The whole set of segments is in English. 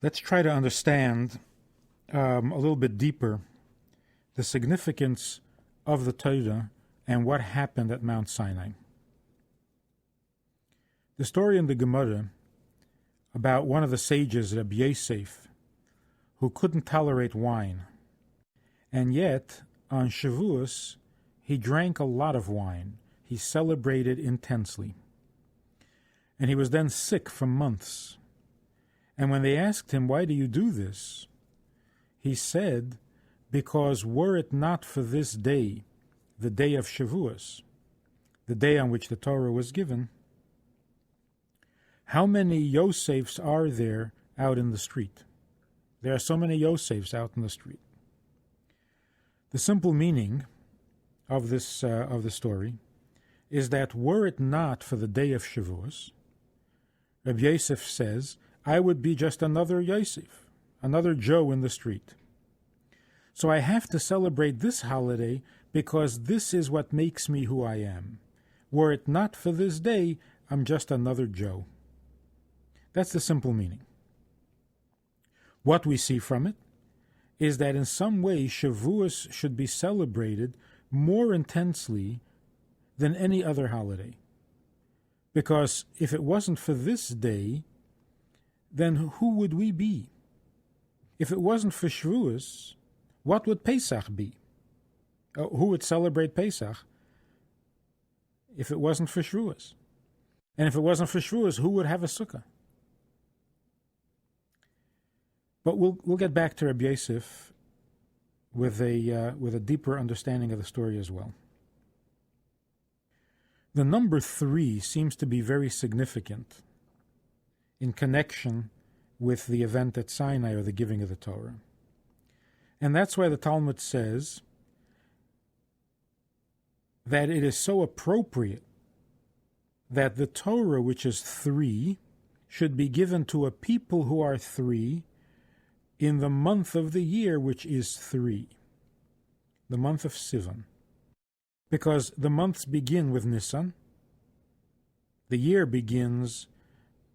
Let's try to understand a little bit deeper the significance of the Torah and what happened at Mount Sinai. The story in the Gemara about one of the sages, Rabbi Yosef, who couldn't tolerate wine, and yet on Shavuos he drank a lot of wine. He celebrated intensely. And he was then sick for months. And when they asked him, "Why do you do this?" he said, "Because were it not for this day, the day of Shavuos, the day on which the Torah was given, how many Yosefs are there out in the street?" There are so many Yosefs out in the street. The simple meaning of the story is that were it not for the day of Shavuos, Rabbi Yosef says, I would be just another Yosef, another Joe in the street. So I have to celebrate this holiday because this is what makes me who I am. Were it not for this day, I'm just another Joe. That's the simple meaning. What we see from it is that in some way Shavuos should be celebrated more intensely than any other holiday. Because if it wasn't for this day, then who would we be? If it wasn't for Shavuos, what would Pesach be? Who would celebrate Pesach if it wasn't for Shavuos? And if it wasn't for Shavuos, who would have a sukkah? But we'll get back to Rabbi Yosef with a deeper understanding of the story as well. The number 3 seems to be very significant in connection with the event at Sinai, or the giving of the Torah. And that's why the Talmud says that it is so appropriate that the Torah, which is 3, should be given to a people who are 3 in the month of the year, which is 3, the month of Sivan. Because the months begin with Nisan, the year begins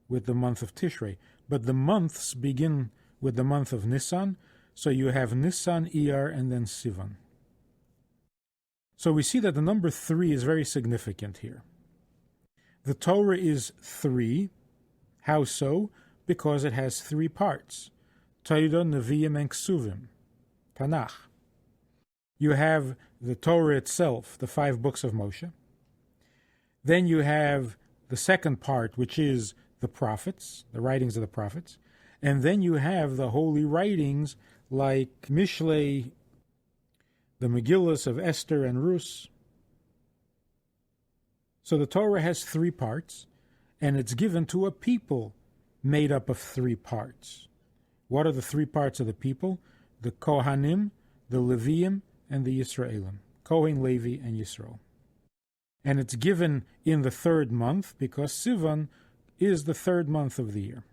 with the month of Tishrei, but the months begin with the month of Nisan, so you have Nisan, Iyar, and then Sivan. So we see that the number 3 is very significant here. The Torah is 3. How so? Because it has 3 parts. Torah, Nevi'im, and Ksuvim. Tanakh. You have the Torah itself, the 5 books of Moshe. Then you have the second part, which is the prophets, the writings of the prophets. And then you have the holy writings like Mishlei, the Megillas of Esther and Rus. So the Torah has 3 parts, and it's given to a people made up of 3 parts. What are the 3 parts of the people? The Kohanim, the Leviim, and the Yisraelim. Kohen, Levi, and Yisrael. And it's given in the 3rd month because Sivan is the 3rd month of the year.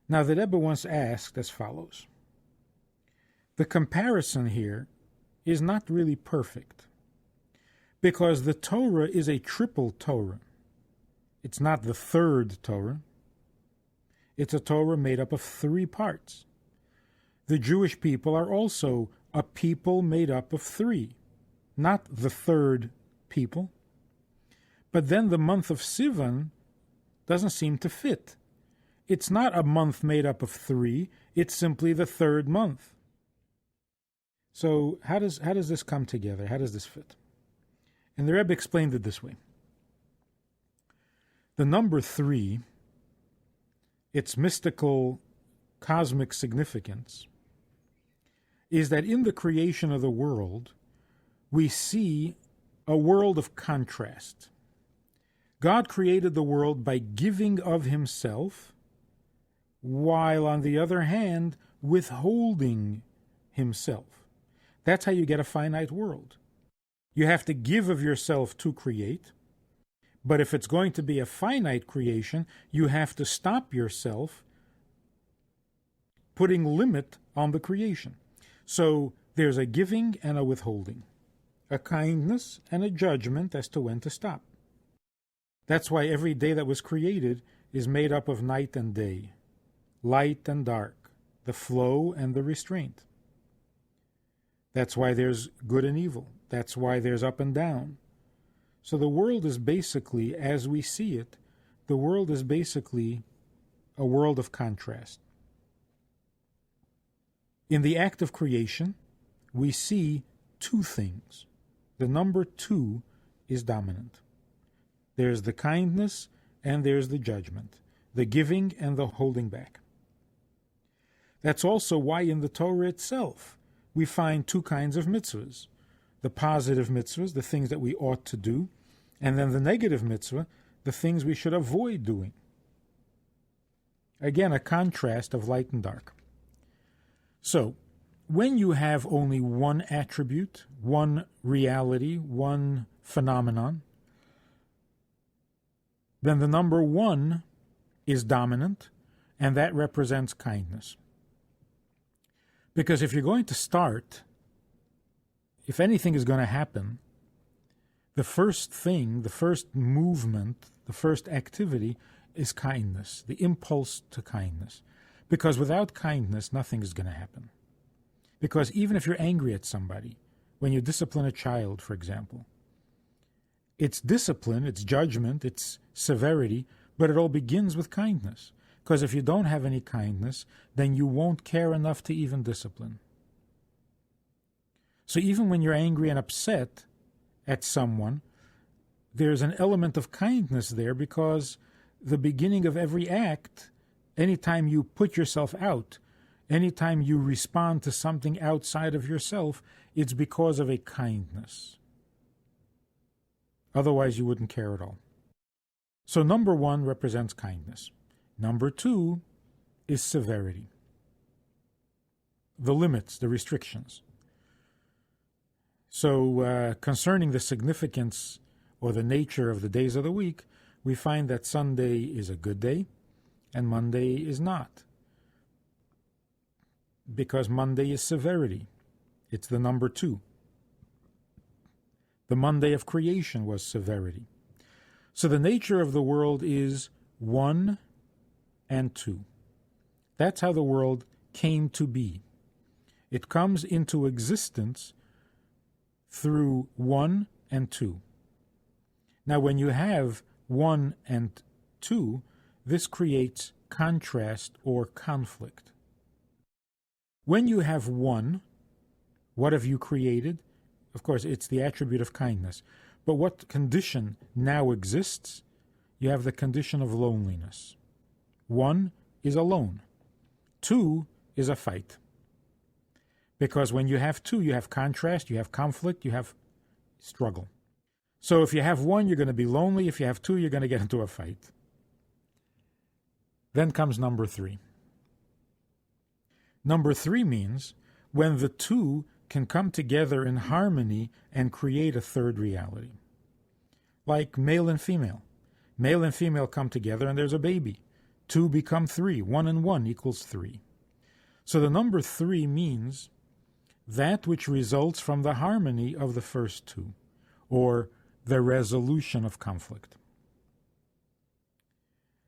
Now the Rebbe once asked as follows. The comparison here is not really perfect because the Torah is a triple Torah. It's not the 3rd Torah. It's a Torah made up of 3 parts. The Jewish people are also a people made up of 3, not the 3rd people. But then the month of Sivan doesn't seem to fit. It's not a month made up of 3, it's simply the 3rd month. So how does this come together? How does this fit? And the Rebbe explained it this way. The number 3, its mystical, cosmic significance, is that in the creation of the world, we see a world of contrast. God created the world by giving of himself, while on the other hand, withholding himself. That's how you get a finite world. You have to give of yourself to create, but if it's going to be a finite creation, you have to stop yourself putting limit on the creation. So there's a giving and a withholding, a kindness and a judgment as to when to stop. That's why every day that was created is made up of night and day, light and dark, the flow and the restraint. That's why there's good and evil. That's why there's up and down. So the world is basically, as we see it, the world is basically a world of contrast. In the act of creation, we see two things. The number 2 is dominant. There's the kindness and there's the judgment, the giving and the holding back. That's also why in the Torah itself we find two kinds of mitzvahs. The positive mitzvahs, the things that we ought to do, and then the negative mitzvah, the things we should avoid doing. Again, a contrast of light and dark. So, when you have only one attribute, one reality, one phenomenon, then the number 1 is dominant, and that represents kindness. Because if you're going to start, if anything is going to happen, the first thing, the first movement, the first activity is kindness, the impulse to kindness. Because without kindness, nothing is going to happen. Because even if you're angry at somebody, when you discipline a child, for example, it's discipline, it's judgment, it's severity, but it all begins with kindness. Because if you don't have any kindness, then you won't care enough to even discipline. So even when you're angry and upset at someone, there's an element of kindness there, because the beginning of every act, anytime you put yourself out, anytime you respond to something outside of yourself, it's because of a kindness. Otherwise, you wouldn't care at all. So number 1 represents kindness. Number 2 is severity. The limits, the restrictions. So concerning the significance or the nature of the days of the week, we find that Sunday is a good day and Monday is not. Because Monday is severity. It's the number 2. The Monday of creation was severity. So the nature of the world is 1 and 2. That's how the world came to be. It comes into existence through 1 and 2. Now, when you have 1 and 2, this creates contrast or conflict. When you have 1, what have you created? Of course, it's the attribute of kindness. But what condition now exists? You have the condition of loneliness. 1 is alone. 2 is a fight. Because when you have 2, you have contrast, you have conflict, you have struggle. So if you have 1, you're going to be lonely. If you have 2, you're going to get into a fight. Then comes number 3. Number 3 means when the 2 can come together in harmony and create a third reality. Like male and female. Male and female come together and there's a baby. 2 become 3. 1 and 1 equals 3. So the number 3 means that which results from the harmony of the first 2, or the resolution of conflict.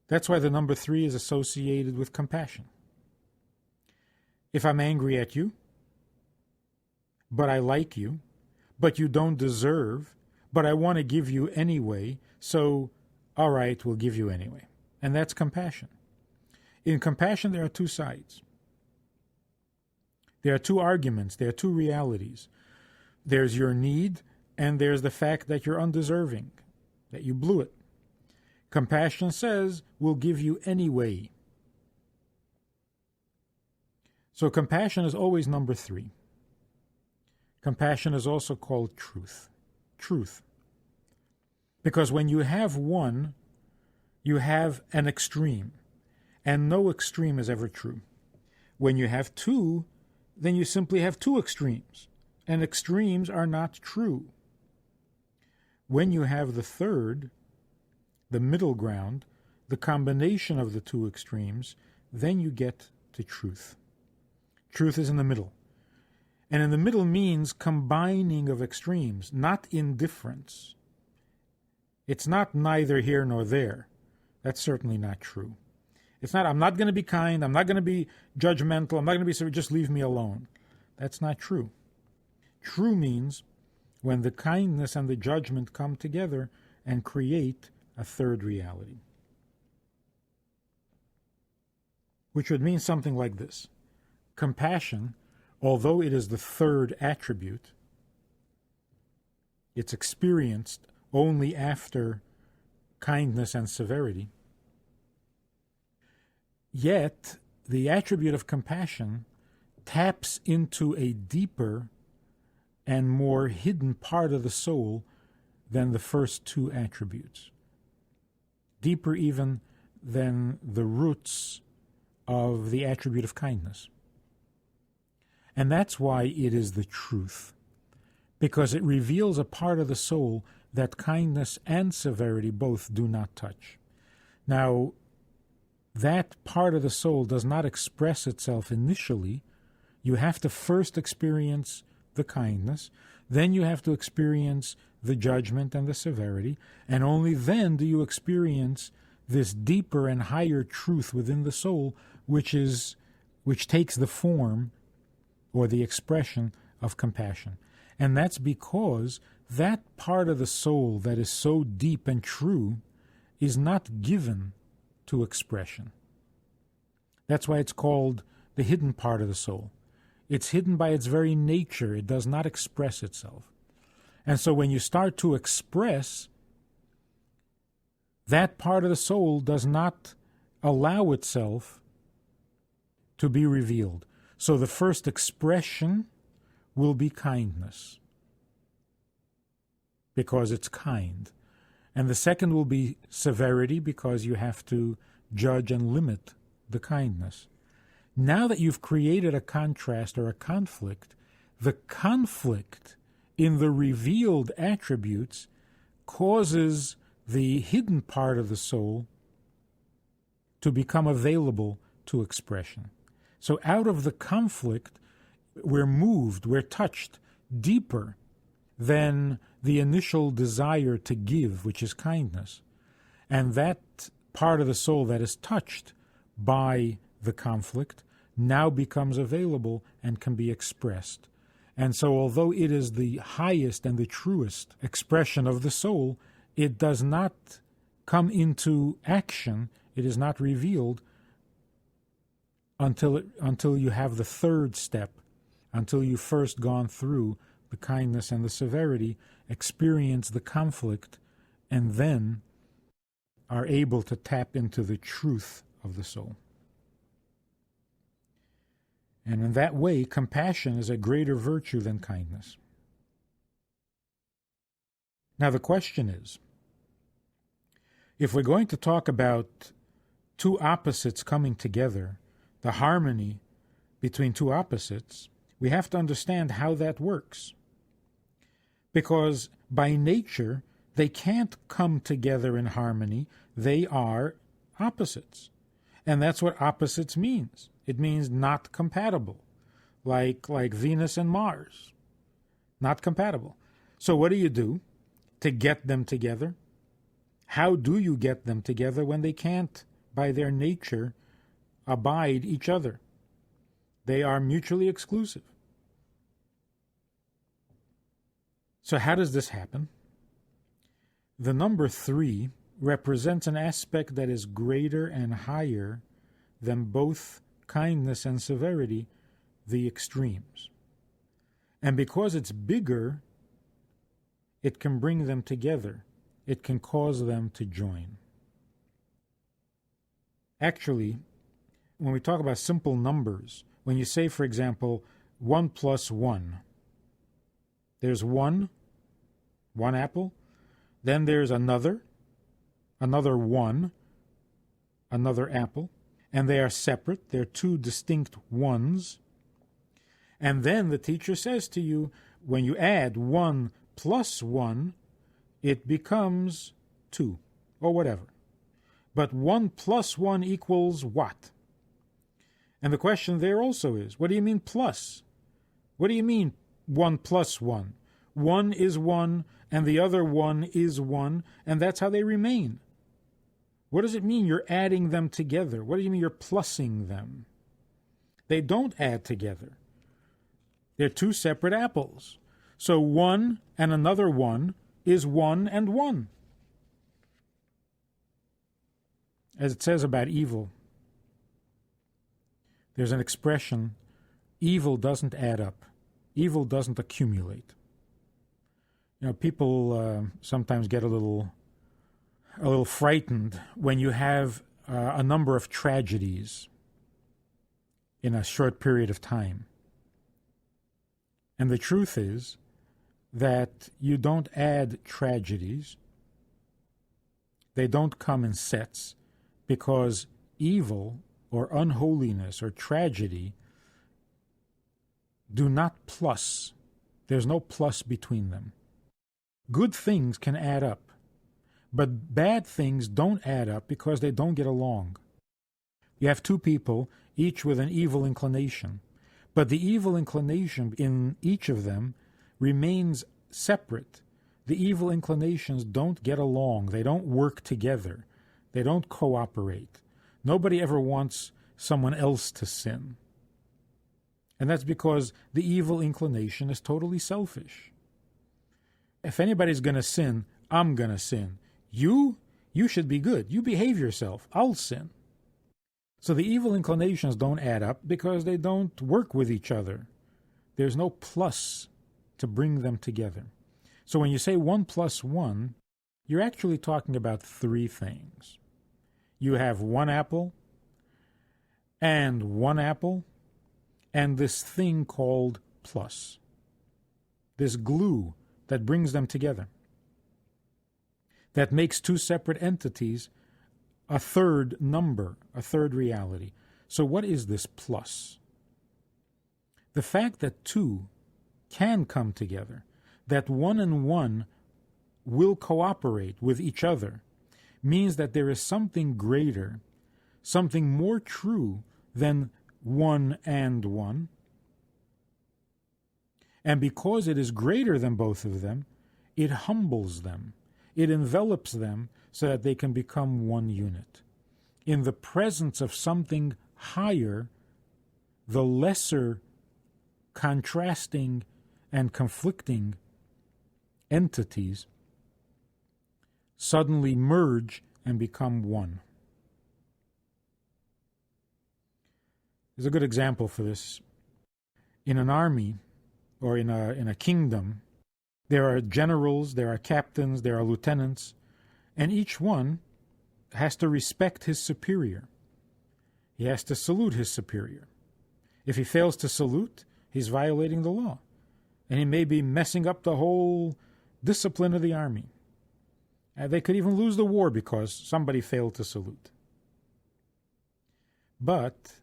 That's why the number 3 is associated with compassion. If I'm angry at you, but I like you, but you don't deserve, but I want to give you anyway, so all right, we'll give you anyway. And that's compassion. In compassion, there are two sides. There are two arguments. There are two realities. There's your need, and there's the fact that you're undeserving, that you blew it. Compassion says, we'll give you anyway. So compassion is always number 3. Compassion is also called truth. Truth. Because when you have 1, you have an extreme, and no extreme is ever true. When you have 2, then you simply have 2 extremes, and extremes are not true. When you have the third, the middle ground, the combination of the 2 extremes, then you get to truth. Truth is in the middle. And in the middle means combining of extremes, not indifference. It's not neither here nor there. That's certainly not true. It's not, I'm not going to be kind, I'm not going to be judgmental, I'm not going to be severe, just leave me alone. That's not true. True means when the kindness and the judgment come together and create a third reality. Which would mean something like this. Compassion, although it is the third attribute, it's experienced only after kindness and severity. Yet, the attribute of compassion taps into a deeper and more hidden part of the soul than the first two attributes. Deeper even than the roots of the attribute of kindness. And that's why it is the truth, because it reveals a part of the soul that kindness and severity both do not touch. Now, that part of the soul does not express itself initially. You have to first experience the kindness, then you have to experience the judgment and the severity, and only then do you experience this deeper and higher truth within the soul, which takes the form or the expression of compassion. And that's because that part of the soul that is so deep and true is not given to expression. That's why it's called the hidden part of the soul. It's hidden by its very nature. It does not express itself. And so when you start to express, that part of the soul does not allow itself to be revealed. So the first expression will be kindness, because it's kind. And the second will be severity, because you have to judge and limit the kindness. Now that you've created a contrast or a conflict, the conflict in the revealed attributes causes the hidden part of the soul to become available to expression. So out of the conflict, we're moved, we're touched deeper than the initial desire to give, which is kindness. And that part of the soul that is touched by the conflict now becomes available and can be expressed. And so although it is the highest and the truest expression of the soul, it does not come into action, it is not revealed until you have the third step, until you've first gone through the kindness and the severity, experience the conflict, and then are able to tap into the truth of the soul. And in that way, compassion is a greater virtue than kindness. Now the question is, if we're going to talk about two opposites coming together, the harmony between two opposites, we have to understand how that works. Because by nature, they can't come together in harmony. They are opposites. And that's what opposites means. It means not compatible, like Venus and Mars. Not compatible. So what do you do to get them together? How do you get them together when they can't, by their nature, abide each other? They are mutually exclusive. So how does this happen? The number 3 represents an aspect that is greater and higher than both kindness and severity, the extremes. And because it's bigger, it can bring them together. It can cause them to join. Actually, when we talk about simple numbers, when you say, for example, 1 plus 1, there's one apple, then there's another 1, another apple, and they are separate. They're two distinct ones. And then the teacher says to you, when you add 1 plus 1, it becomes 2, or whatever. But 1 plus 1 equals what? And the question there also is, what do you mean plus? What do you mean 1 plus 1? 1 is 1, and the other 1 is 1, and that's how they remain. What does it mean you're adding them together? What do you mean you're plussing them? They don't add together. They're two separate apples. So one and another one is one and one. As it says about evil, there's an expression, evil doesn't add up. Evil doesn't accumulate. People sometimes get a little frightened when you have a number of tragedies in a short period of time. And the truth is that you don't add tragedies. They don't come in sets, because evil or unholiness or tragedy do not plus. There's no plus between them. Good things can add up, but bad things don't add up because they don't get along. You have two people, each with an evil inclination, but the evil inclination in each of them remains separate. The evil inclinations don't get along. They don't work together. They don't cooperate. Nobody ever wants someone else to sin. And that's because the evil inclination is totally selfish. If anybody's going to sin, I'm going to sin. You should be good. You behave yourself. I'll sin. So the evil inclinations don't add up because they don't work with each other. There's no plus to bring them together. So when you say 1 + 1, you're actually talking about three things. You have one apple, and this thing called plus. This glue that brings them together. That makes two separate entities a third number, a third reality. So what is this plus? The fact that two can come together, that one and one will cooperate with each other, means that there is something greater, something more true than one and one. And because it is greater than both of them, it humbles them. It envelops them so that they can become one unit. In the presence of something higher, the lesser contrasting and conflicting entities suddenly merge and become one. There's a good example for this. In an army or in a kingdom, there are generals, there are captains, there are lieutenants, and each one has to respect his superior. He has to salute his superior. If he fails to salute, he's violating the law, and he may be messing up the whole discipline of the army. They could even lose the war because somebody failed to salute. But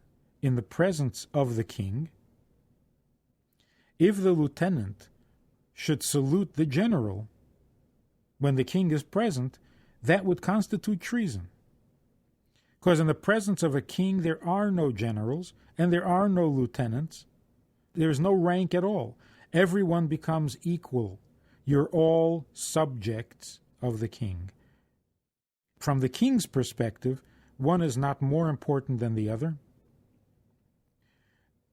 in the presence of the king, if the lieutenant should salute the general when the king is present, that would constitute treason. Because in the presence of a king, there are no generals and there are no lieutenants. There is no rank at all. Everyone becomes equal. You're all subjects of the king. From the king's perspective, one is not more important than the other,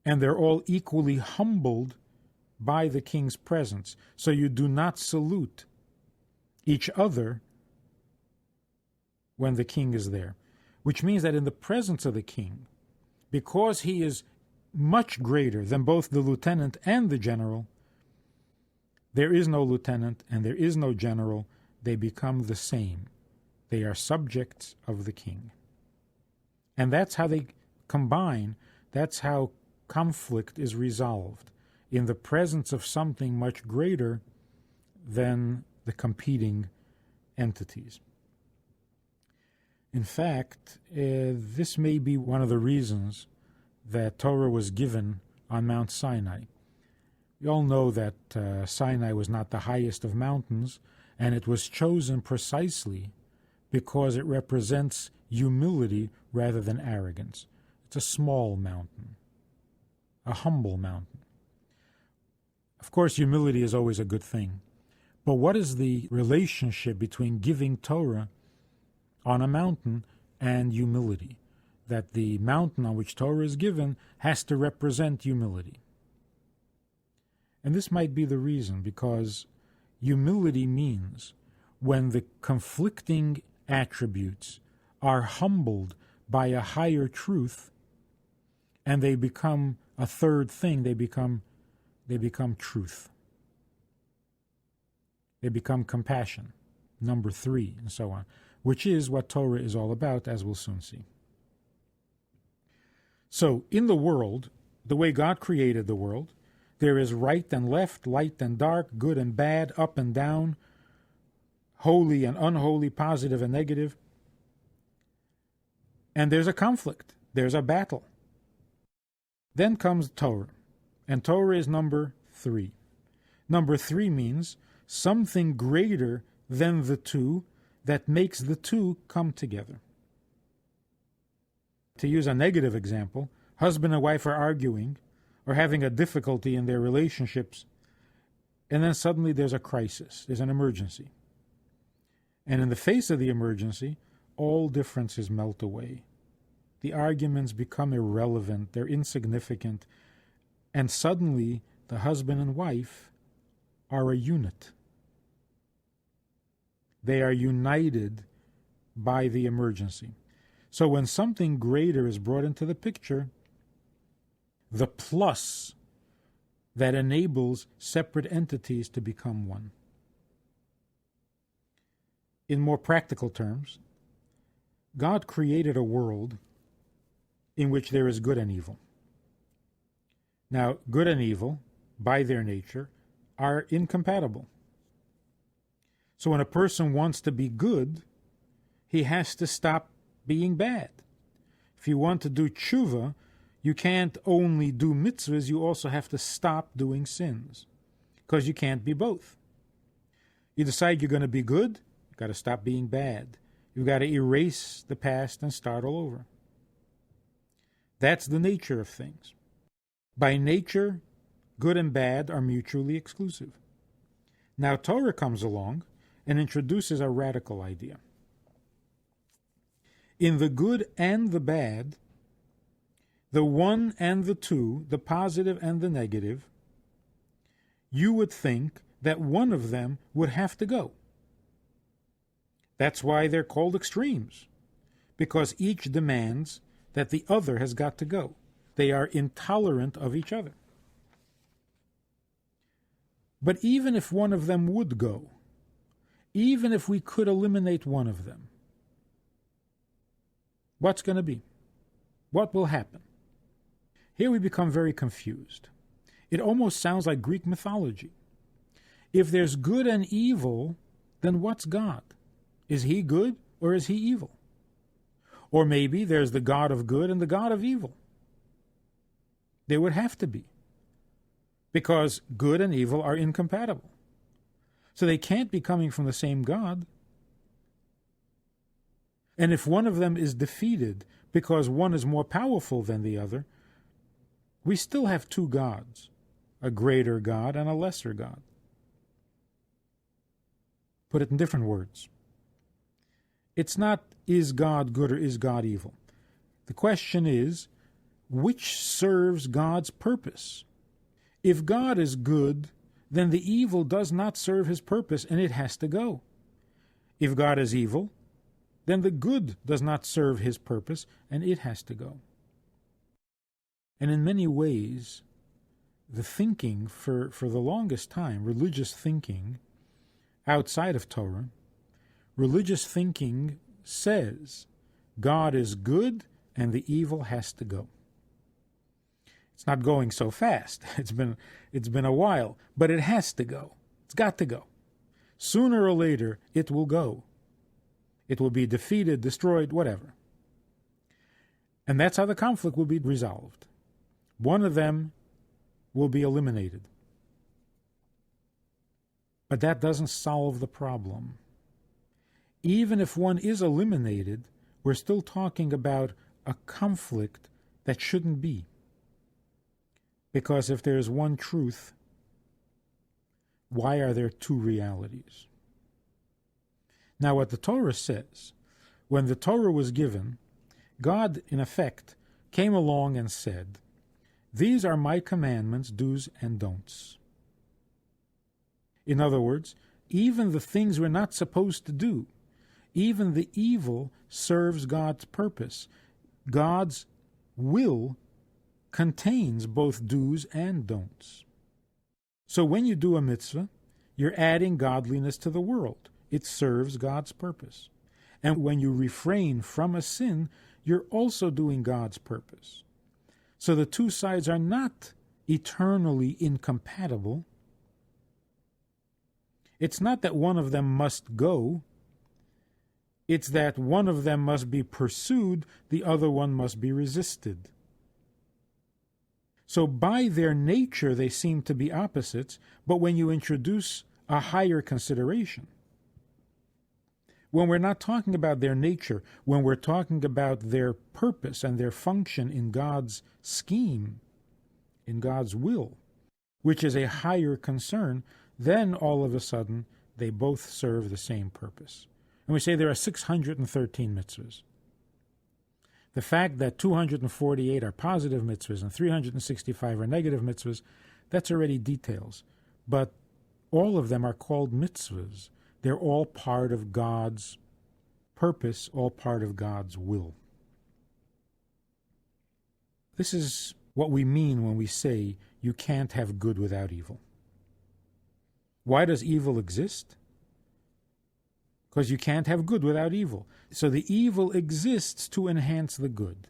and they're all equally humbled by the king's presence. So you do not salute each other when the king is there, which means that in the presence of the king, because he is much greater than both the lieutenant and the general, there is no lieutenant and there is no general. They become the same. They are subjects of the king. And that's how they combine. That's how conflict is resolved, in the presence of something much greater than the competing entities. In fact, this may be one of the reasons that Torah was given on Mount Sinai. We all know that Sinai was not the highest of mountains, and it was chosen precisely because it represents humility rather than arrogance. It's a small mountain, a humble mountain. Of course, humility is always a good thing. But what is the relationship between giving Torah on a mountain and humility, that the mountain on which Torah is given has to represent humility. And this might be the reason, because humility means when the conflicting attributes are humbled by a higher truth and they become a third thing, they become truth. They become compassion, number 3, and so on, which is what Torah is all about, as we'll soon see. So, in the world, the way God created the world, there is right and left, light and dark, good and bad, up and down, holy and unholy, positive and negative. And there's a conflict. There's a battle. Then comes Torah, and Torah is number 3. Number 3 means something greater than the two that makes the two come together. To use a negative example, husband and wife are arguing or having a difficulty in their relationships, and then suddenly there's a crisis, there's an emergency. And in the face of the emergency, all differences melt away. The arguments become irrelevant, they're insignificant, and suddenly the husband and wife are a unit. They are united by the emergency. So when something greater is brought into the picture, the plus that enables separate entities to become one. In more practical terms, God created a world in which there is good and evil. Now, good and evil, by their nature, are incompatible. So when a person wants to be good, he has to stop being bad. If you want to do tshuva, you can't only do mitzvahs, you also have to stop doing sins, because you can't be both. You decide you're going to be good, you've got to stop being bad. You've got to erase the past and start all over. That's the nature of things. By nature, good and bad are mutually exclusive. Now Torah comes along and introduces a radical idea. In the good and the bad, the one and the two, the positive and the negative, you would think that one of them would have to go. That's why they're called extremes, because each demands that the other has got to go. They are intolerant of each other. But even if one of them would go, even if we could eliminate one of them, what's going to be? What will happen? Here we become very confused. It almost sounds like Greek mythology. If there's good and evil, then what's God? Is he good or is he evil? Or maybe there's the God of good and the God of evil. There would have to be, because good and evil are incompatible. So they can't be coming from the same God. And if one of them is defeated because one is more powerful than the other, we still have two gods, a greater God and a lesser God. Put it in different words. It's not, is God good or is God evil? The question is, which serves God's purpose? If God is good, then the evil does not serve his purpose and it has to go. If God is evil, then the good does not serve his purpose and it has to go. And in many ways, the thinking for the longest time, religious thinking outside of Torah, religious thinking says God is good and the evil has to go. It's not going so fast. It's been a while, but it has to go. It's got to go. Sooner or later, it will go. It will be defeated, destroyed, whatever. And that's how the conflict will be resolved. One of them will be eliminated. But that doesn't solve the problem. Even if one is eliminated, we're still talking about a conflict that shouldn't be. Because if there's one truth, why are there two realities? Now, what the Torah says, when the Torah was given, God, in effect, came along and said, "These are my commandments, do's and don'ts." In other words, even the things we're not supposed to do, even the evil serves God's purpose. God's will contains both do's and don'ts. So when you do a mitzvah, you're adding godliness to the world. It serves God's purpose. And when you refrain from a sin, you're also doing God's purpose. So the two sides are not eternally incompatible. It's not that one of them must go. It's that one of them must be pursued, the other one must be resisted. So by their nature, they seem to be opposites, but when you introduce a higher consideration, when we're not talking about their nature, when we're talking about their purpose and their function in God's scheme, in God's will, which is a higher concern, then all of a sudden they both serve the same purpose. And we say there are 613 mitzvahs. The fact that 248 are positive mitzvahs and 365 are negative mitzvahs, that's already details. But all of them are called mitzvahs. They're all part of God's purpose, all part of God's will. This is what we mean when we say you can't have good without evil. Why does evil exist? Because you can't have good without evil. So the evil exists to enhance the good,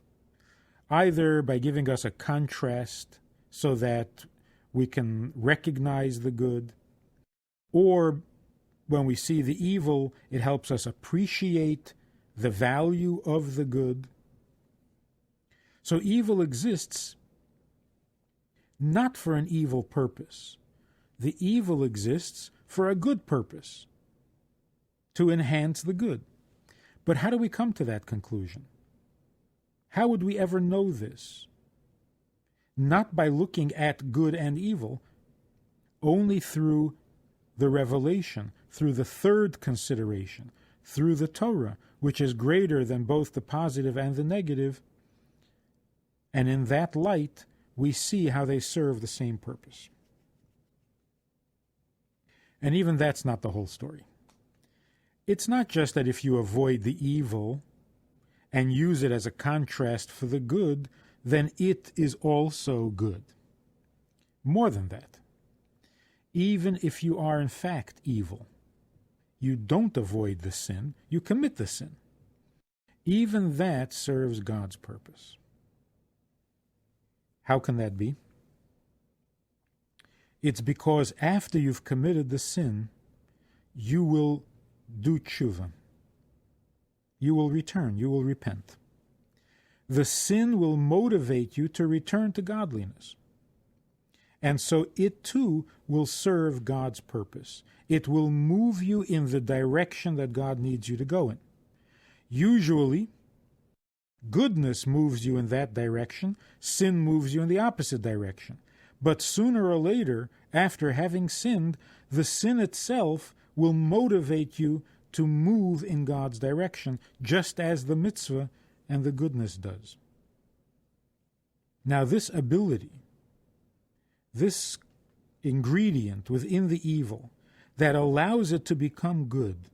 either by giving us a contrast so that we can recognize the good, or when we see the evil, it helps us appreciate the value of the good. So evil exists not for an evil purpose. The evil exists for a good purpose, to enhance the good. But how do we come to that conclusion? How would we ever know this? Not by looking at good and evil, only through the revelation, through the third consideration, through the Torah, which is greater than both the positive and the negative. And in that light, we see how they serve the same purpose. And even that's not the whole story. It's not just that if you avoid the evil and use it as a contrast for the good, then it is also good. More than that. Even if you are in fact evil, you don't avoid the sin, you commit the sin. Even that serves God's purpose. How can that be? It's because after you've committed the sin, you will do tshuva. You will return, you will repent. The sin will motivate you to return to godliness. And so it too will serve God's purpose. It will move you in the direction that God needs you to go in. Usually, goodness moves you in that direction, sin moves you in the opposite direction. But sooner or later, after having sinned, the sin itself will motivate you to move in God's direction, just as the mitzvah and the goodness does. Now this ability, this ingredient within the evil that allows it to become good,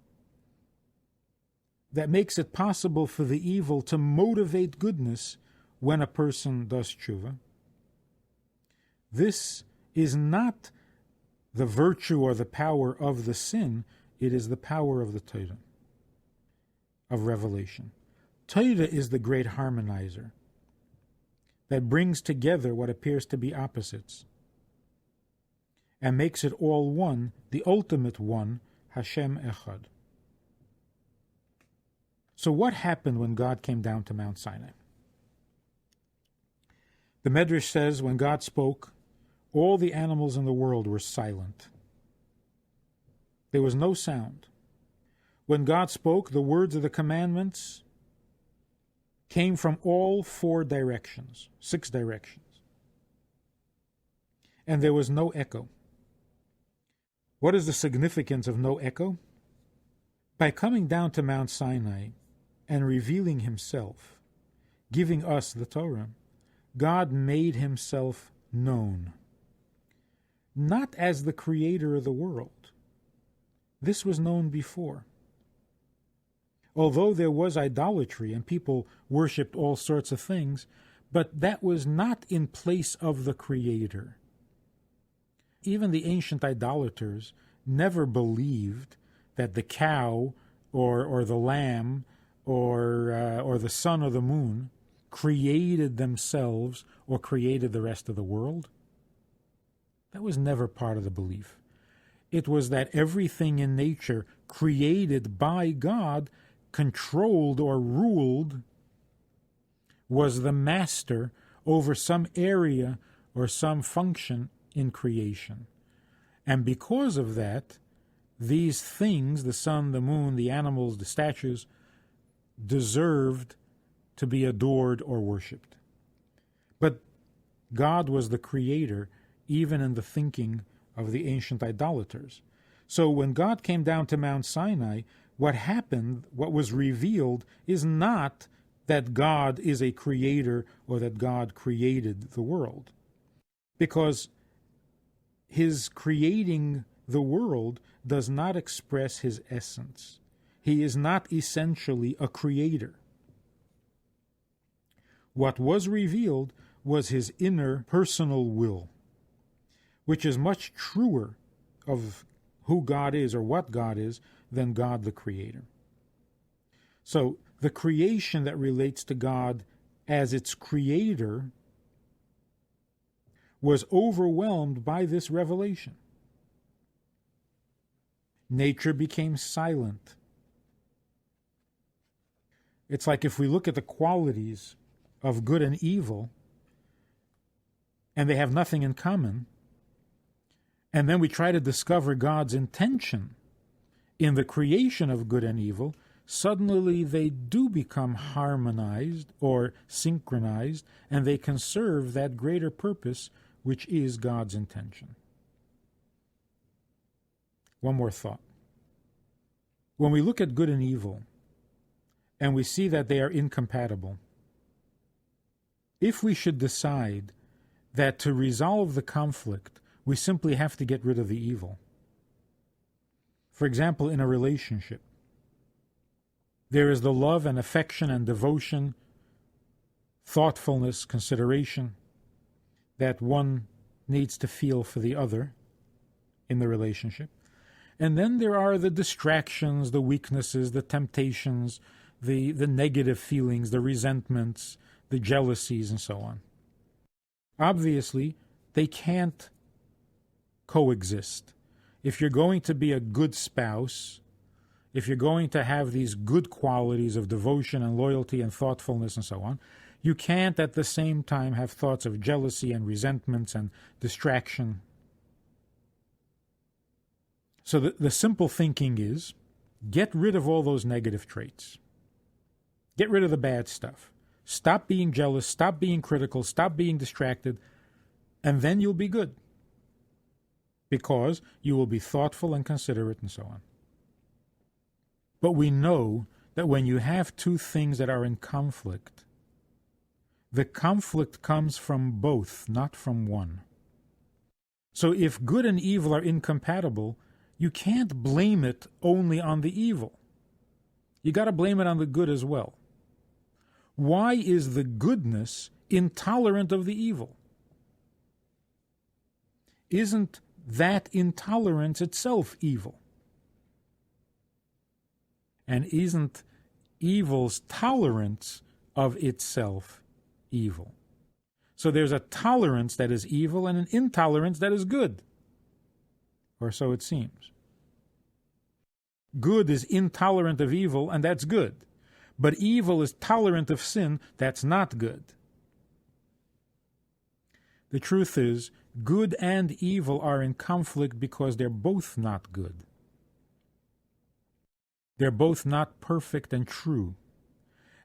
that makes it possible for the evil to motivate goodness when a person does tshuva, this is not the virtue or the power of the sin, it is the power of the Torah, of revelation. Torah is the great harmonizer that brings together what appears to be opposites and makes it all one, the ultimate one, Hashem Echad. So what happened when God came down to Mount Sinai? The Medrash says when God spoke, all the animals in the world were silent. There was no sound. When God spoke, the words of the commandments came from all 4 directions, 6 directions. And there was no echo. What is the significance of no echo? By coming down to Mount Sinai, and revealing himself, giving us the Torah, God made himself known, not as the creator of the world. This was known before. Although there was idolatry and people worshipped all sorts of things, but that was not in place of the Creator. Even the ancient idolaters never believed that the cow or the lamb or the sun or the moon created themselves or created the rest of the world. That was never part of the belief. It was that everything in nature created by God, controlled or ruled, was the master over some area or some function in creation. And because of that, these things, the sun, the moon, the animals, the statues, deserved to be adored or worshipped. But God was the creator, even in the thinking of the ancient idolaters. So when God came down to Mount Sinai, what happened, what was revealed, is not that God is a creator or that God created the world. Because his creating the world does not express his essence. He is not essentially a creator. What was revealed was his inner personal will, which is much truer of who God is or what God is than God the Creator. So the creation that relates to God as its creator was overwhelmed by this revelation. Nature became silent. It's like if we look at the qualities of good and evil, and they have nothing in common, and then we try to discover God's intention in the creation of good and evil, suddenly they do become harmonized or synchronized, and they can serve that greater purpose, which is God's intention. One more thought. When we look at good and evil, and we see that they are incompatible, if we should decide that to resolve the conflict, we simply have to get rid of the evil. For example, in a relationship, there is the love and affection and devotion, thoughtfulness, consideration that one needs to feel for the other in the relationship. And then there are the distractions, the weaknesses, the temptations, the negative feelings, the resentments, the jealousies, and so on. Obviously, they can't coexist. If you're going to be a good spouse, if you're going to have these good qualities of devotion and loyalty and thoughtfulness and so on, you can't at the same time have thoughts of jealousy and resentments and distraction. So the simple thinking is, get rid of all those negative traits. Get rid of the bad stuff. Stop being jealous, stop being critical, stop being distracted, and then you'll be good. Because you will be thoughtful and considerate and so on. But we know that when you have two things that are in conflict, the conflict comes from both, not from one. So if good and evil are incompatible, you can't blame it only on the evil. You got to blame it on the good as well. Why is the goodness intolerant of the evil? Isn't that intolerance itself evil? And isn't evil's tolerance of itself evil? So there's a tolerance that is evil and an intolerance that is good. Or so it seems. Good is intolerant of evil, and that's good. But evil is tolerant of sin, that's not good. The truth is, good and evil are in conflict because they're both not good. They're both not perfect and true.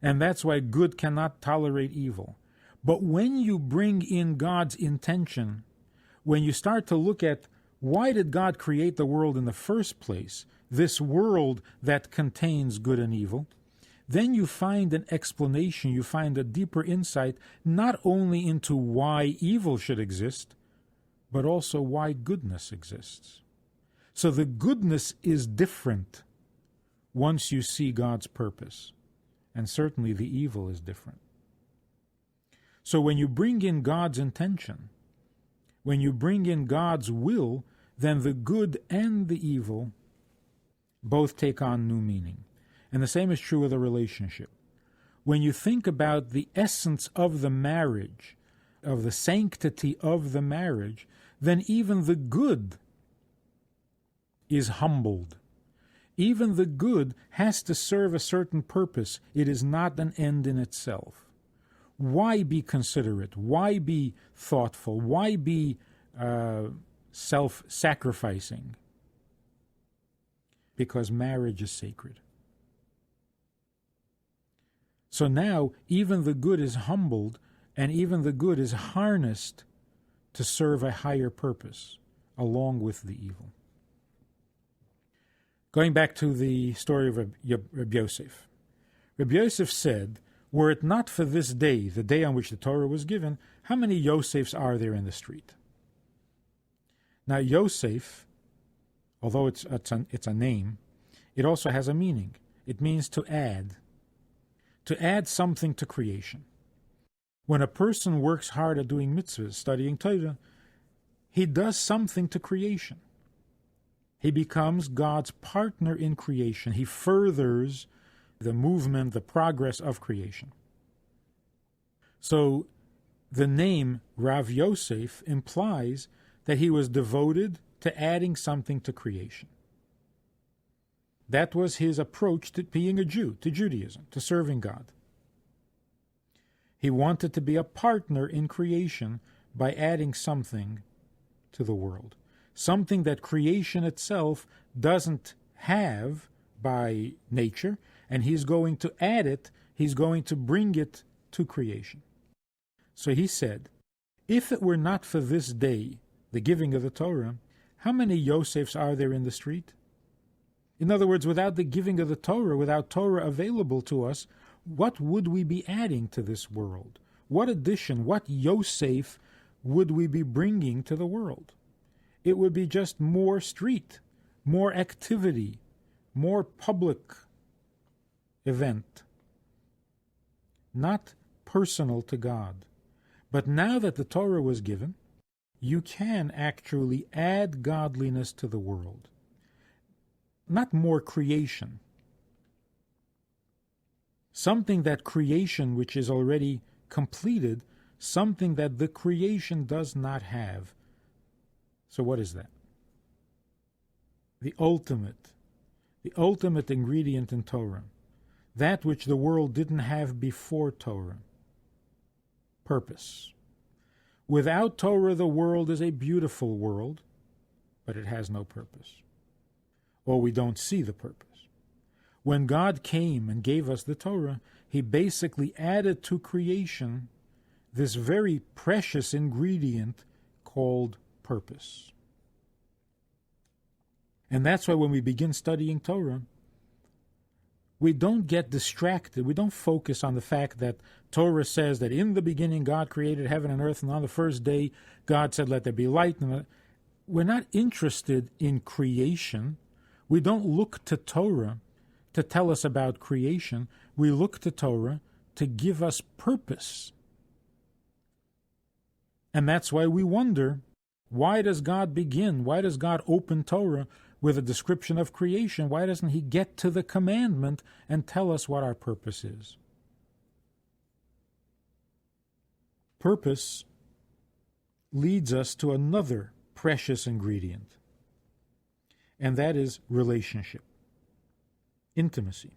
And that's why good cannot tolerate evil. But when you bring in God's intention, when you start to look at why did God create the world in the first place, this world that contains good and evil, then you find an explanation, you find a deeper insight, not only into why evil should exist, but also why goodness exists. So the goodness is different once you see God's purpose, and certainly the evil is different. So when you bring in God's intention, when you bring in God's will, then the good and the evil both take on new meaning. And the same is true with a relationship. When you think about the essence of the marriage, of the sanctity of the marriage, then even the good is humbled. Even the good has to serve a certain purpose. It is not an end in itself. Why be considerate? Why be thoughtful? Why be self-sacrificing? Because marriage is sacred. So now even the good is humbled, and even the good is harnessed to serve a higher purpose along with the evil. Going back to the story of Rabbi Yosef. Rabbi Yosef said, were it not for this day, the day on which the Torah was given, how many Yosefs are there in the street? Now Yosef, although it's a name, it also has a meaning. It means to add something to creation. When a person works hard at doing mitzvahs, studying Torah, he does something to creation. He becomes God's partner in creation. He furthers the movement, the progress of creation. So the name Rav Yosef implies that he was devoted to adding something to creation. That was his approach to being a Jew, to Judaism, to serving God. He wanted to be a partner in creation by adding something to the world. Something that creation itself doesn't have by nature, and he's going to add it, he's going to bring it to creation. So he said, if it were not for this day, the giving of the Torah, how many Yosefs are there in the street? In other words, without the giving of the Torah, without Torah available to us, what would we be adding to this world? What addition, what Yosef would we be bringing to the world? It would be just more street, more activity, more public event, not personal to God. But now that the Torah was given, you can actually add godliness to the world. Not more creation. Something that creation which is already completed, something that the creation does not have. So what is that? The ultimate ingredient in Torah, that which the world didn't have before Torah. Purpose. Without Torah, the world is a beautiful world, but it has no purpose. Or we don't see the purpose. When God came and gave us the Torah, he basically added to creation this very precious ingredient called purpose. And that's why when we begin studying Torah, we don't get distracted. We don't focus on the fact that Torah says that in the beginning God created heaven and earth, and on the first day God said, let there be light. We're not interested in creation. We don't look to Torah to tell us about creation. We look to Torah to give us purpose. And that's why we wonder, why does God begin? Why does God open Torah with a description of creation? Why doesn't he get to the commandment and tell us what our purpose is? Purpose leads us to another precious ingredient, and that is relationship, intimacy.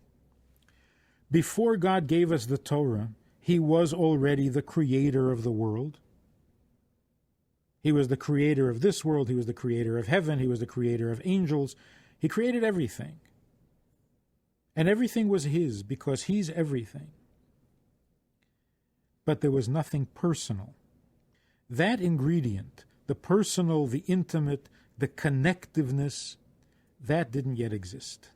Before God gave us the Torah, he was already the creator of the world. He was the creator of this world. He was the creator of heaven. He was the creator of angels. He created everything. And everything was his because he's everything. But there was nothing personal. That ingredient, the personal, the intimate, the connectiveness, that didn't yet exist.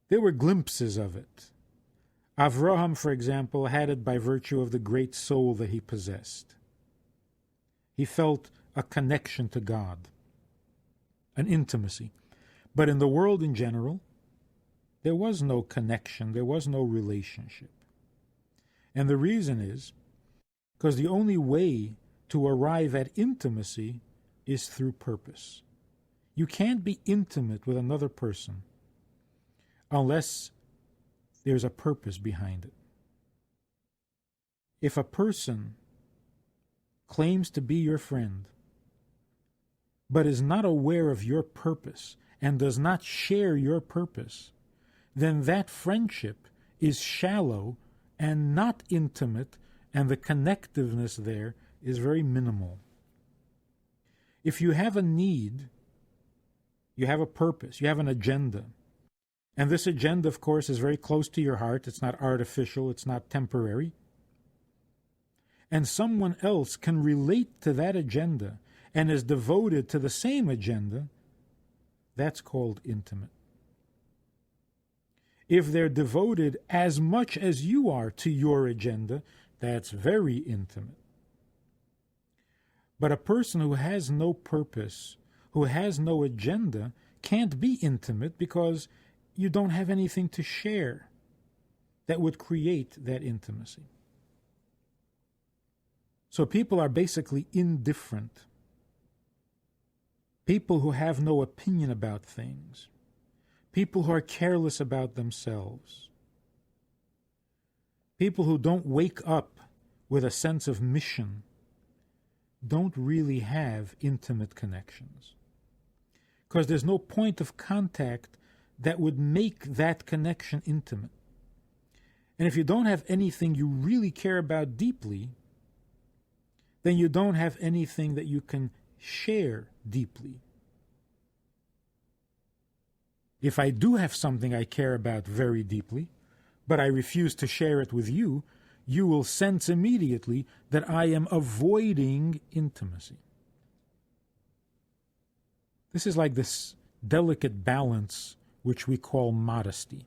There were glimpses of it, Avraham, for example, had it by virtue of the great soul that he possessed. He felt a connection to God, an intimacy. But in the world in general, there was no connection, there was no relationship. And the reason is because the only way to arrive at intimacy is through purpose. You can't be intimate with another person unless there's a purpose behind it. If a person claims to be your friend, but is not aware of your purpose and does not share your purpose, then that friendship is shallow and not intimate, and the connectiveness there is very minimal. If you have a need, you have a purpose, you have an agenda, and this agenda, of course, is very close to your heart. It's not artificial, it's not temporary. And someone else can relate to that agenda and is devoted to the same agenda, that's called intimate. If they're devoted as much as you are to your agenda, that's very intimate. But a person who has no purpose, who has no agenda, can't be intimate because you don't have anything to share that would create that intimacy. So people are basically indifferent. People who have no opinion about things. People who are careless about themselves. People who don't wake up with a sense of mission don't really have intimate connections. Because there's no point of contact that would make that connection intimate. And if you don't have anything you really care about deeply, then you don't have anything that you can share deeply. If I do have something I care about very deeply, but I refuse to share it with you, you will sense immediately that I am avoiding intimacy. This is like this delicate balance which we call modesty.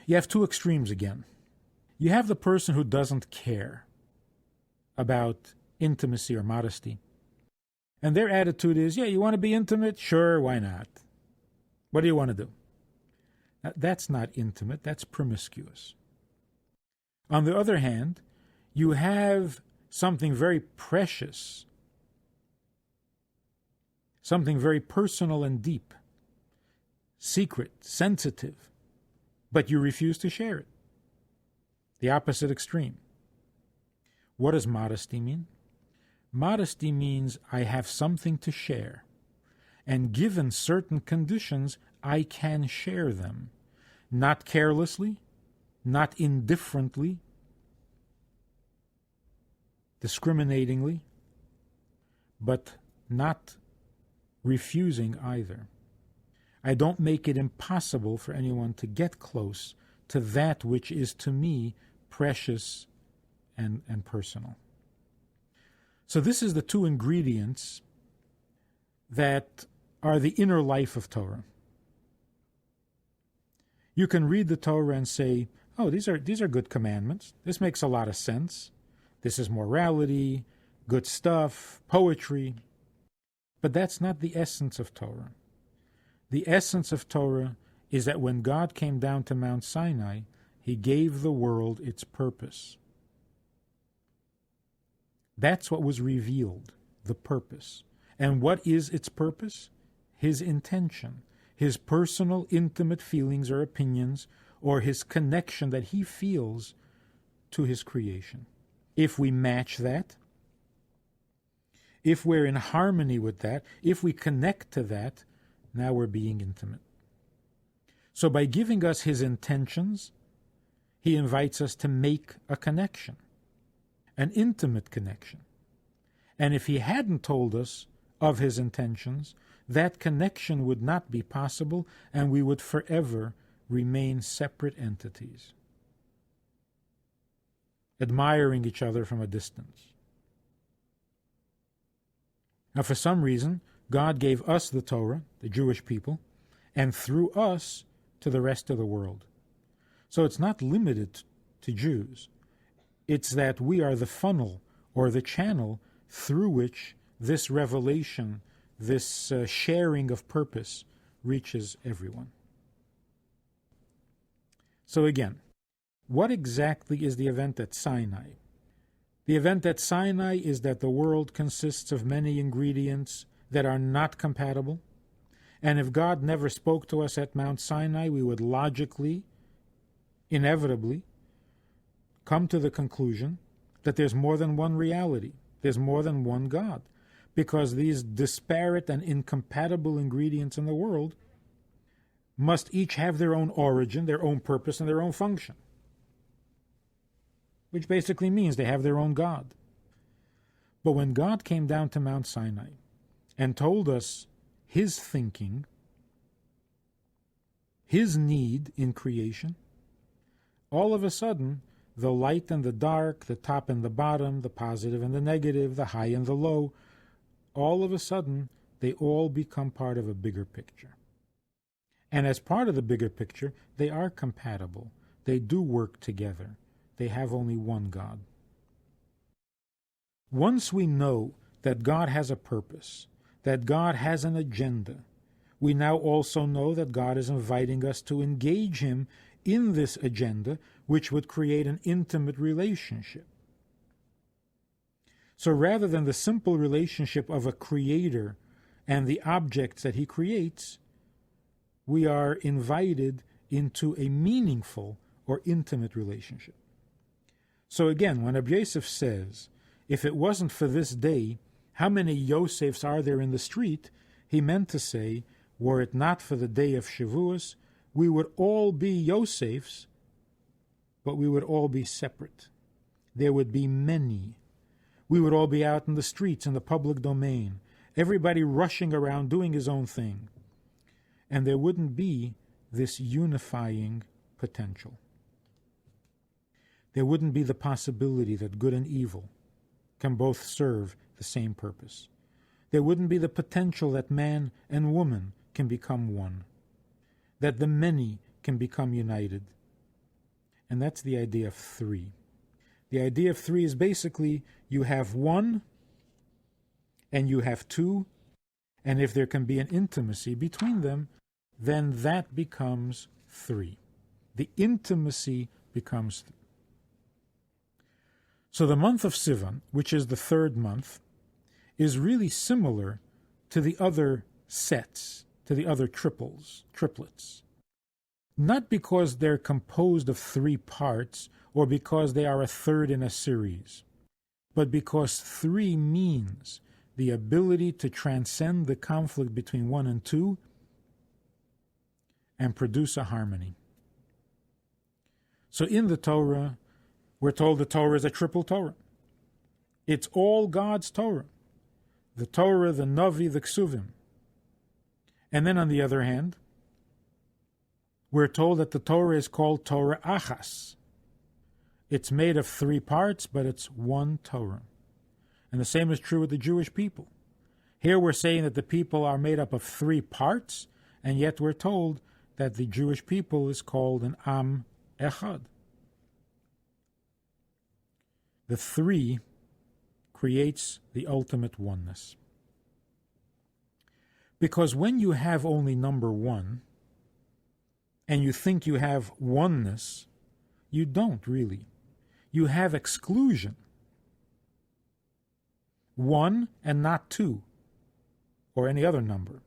You have two extremes again. You have the person who doesn't care about intimacy or modesty. And their attitude is, yeah, you want to be intimate? Sure, why not? What do you want to do? Now, that's not intimate, that's promiscuous. On the other hand, you have something very precious, something very personal and deep, secret, sensitive, but you refuse to share it. The opposite extreme. What does modesty mean? Modesty means I have something to share, and given certain conditions, I can share them, not carelessly, not indifferently, discriminatingly, but not refusing either. I don't make it impossible for anyone to get close to that which is to me precious and personal. So this is the two ingredients that are the inner life of Torah. You can read the Torah and say, oh, these are good commandments. This makes a lot of sense. This is morality, good stuff, poetry. But that's not the essence of Torah. The essence of Torah is that when God came down to Mount Sinai, he gave the world its purpose. That's what was revealed, the purpose. And what is its purpose? His intention, his personal, intimate feelings or opinions, or his connection that he feels to his creation. If we match that, if we're in harmony with that, if we connect to that, now we're being intimate. So by giving us his intentions, he invites us to make a connection, an intimate connection. And if he hadn't told us of his intentions, that connection would not be possible, and we would forever remain separate entities, admiring each other from a distance. Now, for some reason, God gave us the Torah, the Jewish people, and through us to the rest of the world. So it's not limited to Jews. It's that we are the funnel or the channel through which this revelation, this sharing of purpose reaches everyone. So again, what exactly is the event at Sinai? The event at Sinai is that the world consists of many ingredients that are not compatible, and if God never spoke to us at Mount Sinai, we would logically, inevitably, come to the conclusion that there's more than one reality, there's more than one God, because these disparate and incompatible ingredients in the world must each have their own origin, their own purpose, and their own function, which basically means they have their own God. But when God came down to Mount Sinai and told us his thinking, his need in creation, all of a sudden, the light and the dark, the top and the bottom, the positive and the negative, the high and the low, all of a sudden, they all become part of a bigger picture. And as part of the bigger picture, they are compatible. They do work together. They have only one God. Once we know that God has a purpose, that God has an agenda, we now also know that God is inviting us to engage him in this agenda, which would create an intimate relationship. So rather than the simple relationship of a creator and the objects that he creates, we are invited into a meaningful or intimate relationship. So again, when Rabbi Yosef says, if it wasn't for this day, how many Yosefs are there in the street? He meant to say, were it not for the day of Shavuos, we would all be Yosefs, but we would all be separate. There would be many. We would all be out in the streets, in the public domain, everybody rushing around doing his own thing. And there wouldn't be this unifying potential. There wouldn't be the possibility that good and evil can both serve the same purpose. There wouldn't be the potential that man and woman can become one, that the many can become united. And that's the idea of three. The idea of three is basically you have one and you have two, and if there can be an intimacy between them, then that becomes three. The intimacy becomes three. So the month of Sivan, which is the third month, is really similar to the other sets, to the other triplets. Not because they're composed of three parts or because they are a third in a series, but because three means the ability to transcend the conflict between one and two and produce a harmony. So in the Torah, we're told the Torah is a triple Torah. It's all God's Torah. The Torah, the Navi, the Ksuvim. And then on the other hand, we're told that the Torah is called Torah Achas. It's made of three parts, but it's one Torah. And the same is true with the Jewish people. Here we're saying that the people are made up of three parts, and yet we're told that the Jewish people is called an Am Echad. The three creates the ultimate oneness. Because when you have only number one, and you think you have oneness, you don't really. You have exclusion. One and not two, or any other number.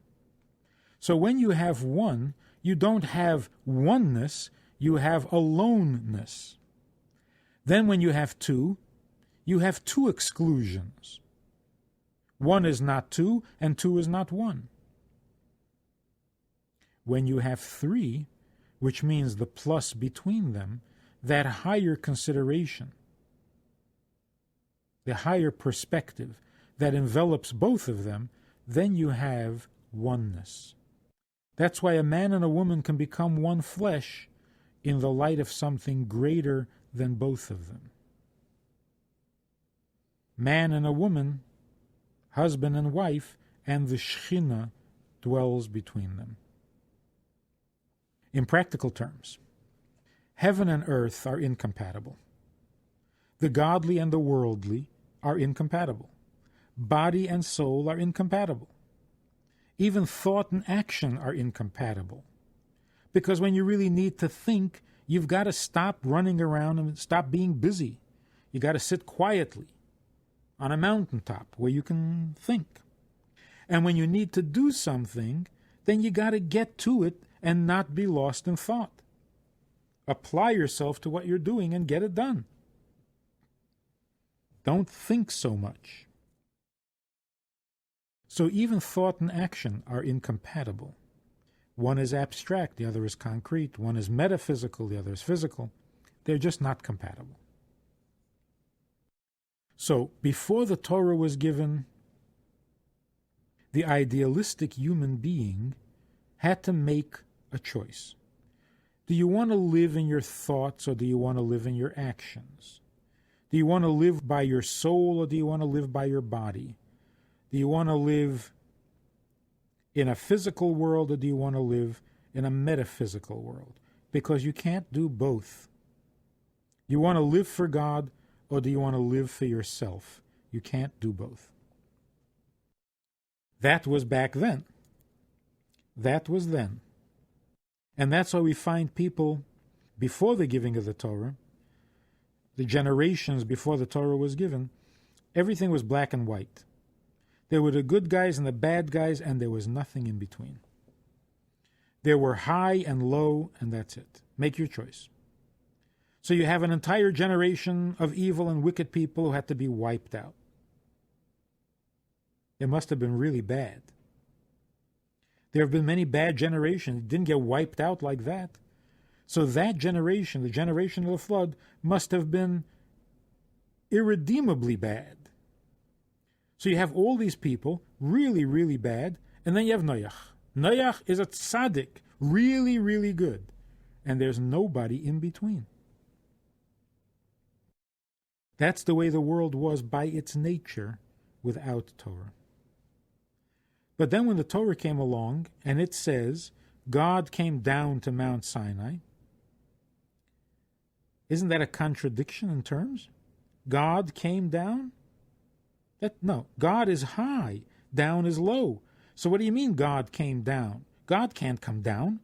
So when you have one, you don't have oneness, you have aloneness. Then when you have two, you have two exclusions. One is not two, and two is not one. When you have three, which means the plus between them, that higher consideration, the higher perspective that envelops both of them, then you have oneness. That's why a man and a woman can become one flesh in the light of something greater than both of them. Man and a woman, husband and wife, and the Shekhinah dwells between them. In practical terms, Heaven and earth are incompatible. The godly and the worldly are incompatible. Body and soul are incompatible. Even thought and action are incompatible. Because when you really need to think, you've got to stop running around and stop being busy. You got to sit quietly on a mountaintop where you can think. And when you need to do something, then you got to get to it and not be lost in thought. Apply yourself to what you're doing and get it done. Don't think so much. So even thought and action are incompatible. One is abstract, the other is concrete. One is metaphysical, the other is physical. They're just not compatible. So before the Torah was given, the idealistic human being had to make a choice. Do you want to live in your thoughts or do you want to live in your actions? Do you want to live by your soul or do you want to live by your body? Do you want to live in a physical world or do you want to live in a metaphysical world? Because you can't do both. You want to live for God or do you want to live for yourself? You can't do both. That was back then. That was then. And that's why we find people before the giving of the Torah, the generations before the Torah was given, everything was black and white. There were the good guys and the bad guys, and there was nothing in between. There were high and low, and that's it. Make your choice. So you have an entire generation of evil and wicked people who had to be wiped out. It must have been really bad. There have been many bad generations. It didn't get wiped out like that. So that generation, the generation of the flood, must have been irredeemably bad. So you have all these people, really, really bad, and then you have Noach. Noach is a tzaddik, really, really good. And there's nobody in between. That's the way the world was by its nature without Torah. But then when the Torah came along, and it says, God came down to Mount Sinai, isn't that a contradiction in terms? God came down? No, God is high, down is low. So what do you mean God came down? God can't come down.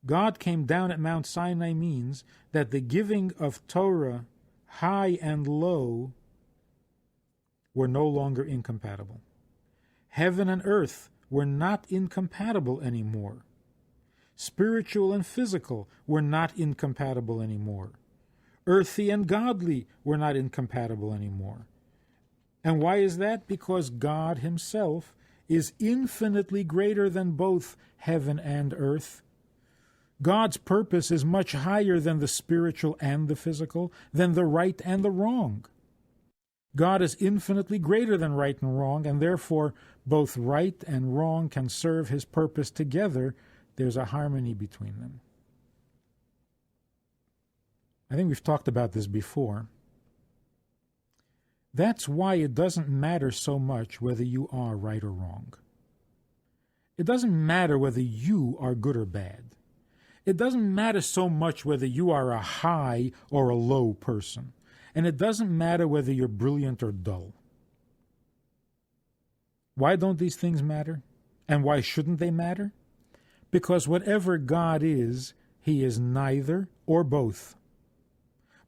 God came down at Mount Sinai means that the giving of Torah, high and low, were no longer incompatible. Heaven and earth were not incompatible anymore. Spiritual and physical were not incompatible anymore. Earthy and godly were not incompatible anymore. And why is that? Because God himself is infinitely greater than both heaven and earth. God's purpose is much higher than the spiritual and the physical, than the right and the wrong. God is infinitely greater than right and wrong, and therefore both right and wrong can serve his purpose together. There's a harmony between them. I think we've talked about this before. That's why it doesn't matter so much whether you are right or wrong. It doesn't matter whether you are good or bad. It doesn't matter so much whether you are a high or a low person. And it doesn't matter whether you're brilliant or dull. Why don't these things matter? And why shouldn't they matter? Because whatever God is, he is neither or both.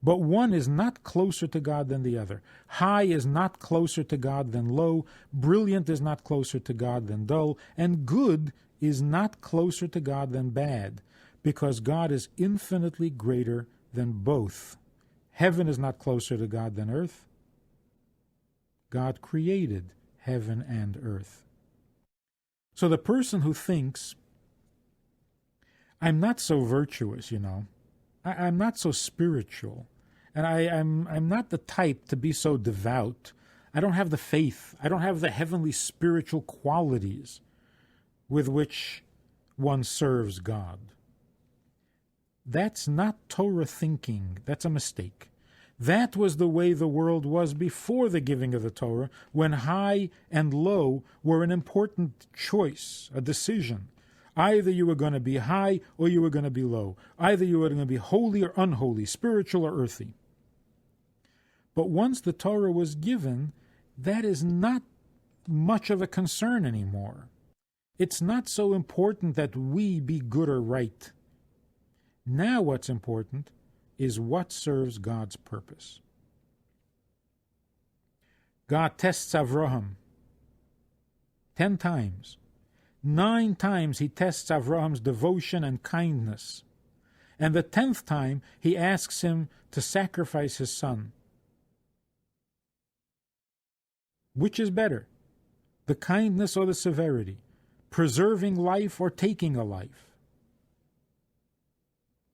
But one is not closer to God than the other. High is not closer to God than low. Brilliant is not closer to God than dull. And good is not closer to God than bad, because God is infinitely greater than both. Heaven is not closer to God than earth. God created heaven and earth. So the person who thinks, I'm not so virtuous, I'm not so spiritual, and I'm not the type to be so devout. I don't have the faith. I don't have the heavenly spiritual qualities with which one serves God. That's not Torah thinking. That's a mistake. That was the way the world was before the giving of the Torah, when high and low were an important choice, a decision. Either you were going to be high or you were going to be low. Either you were going to be holy or unholy, spiritual or earthy. But once the Torah was given, that is not much of a concern anymore. It's not so important that we be good or right. Now what's important is what serves God's purpose. God tests Avraham 10 times. 9 times he tests Avraham's devotion and kindness. And the 10th time he asks him to sacrifice his son. Which is better, the kindness or the severity? Preserving life or taking a life?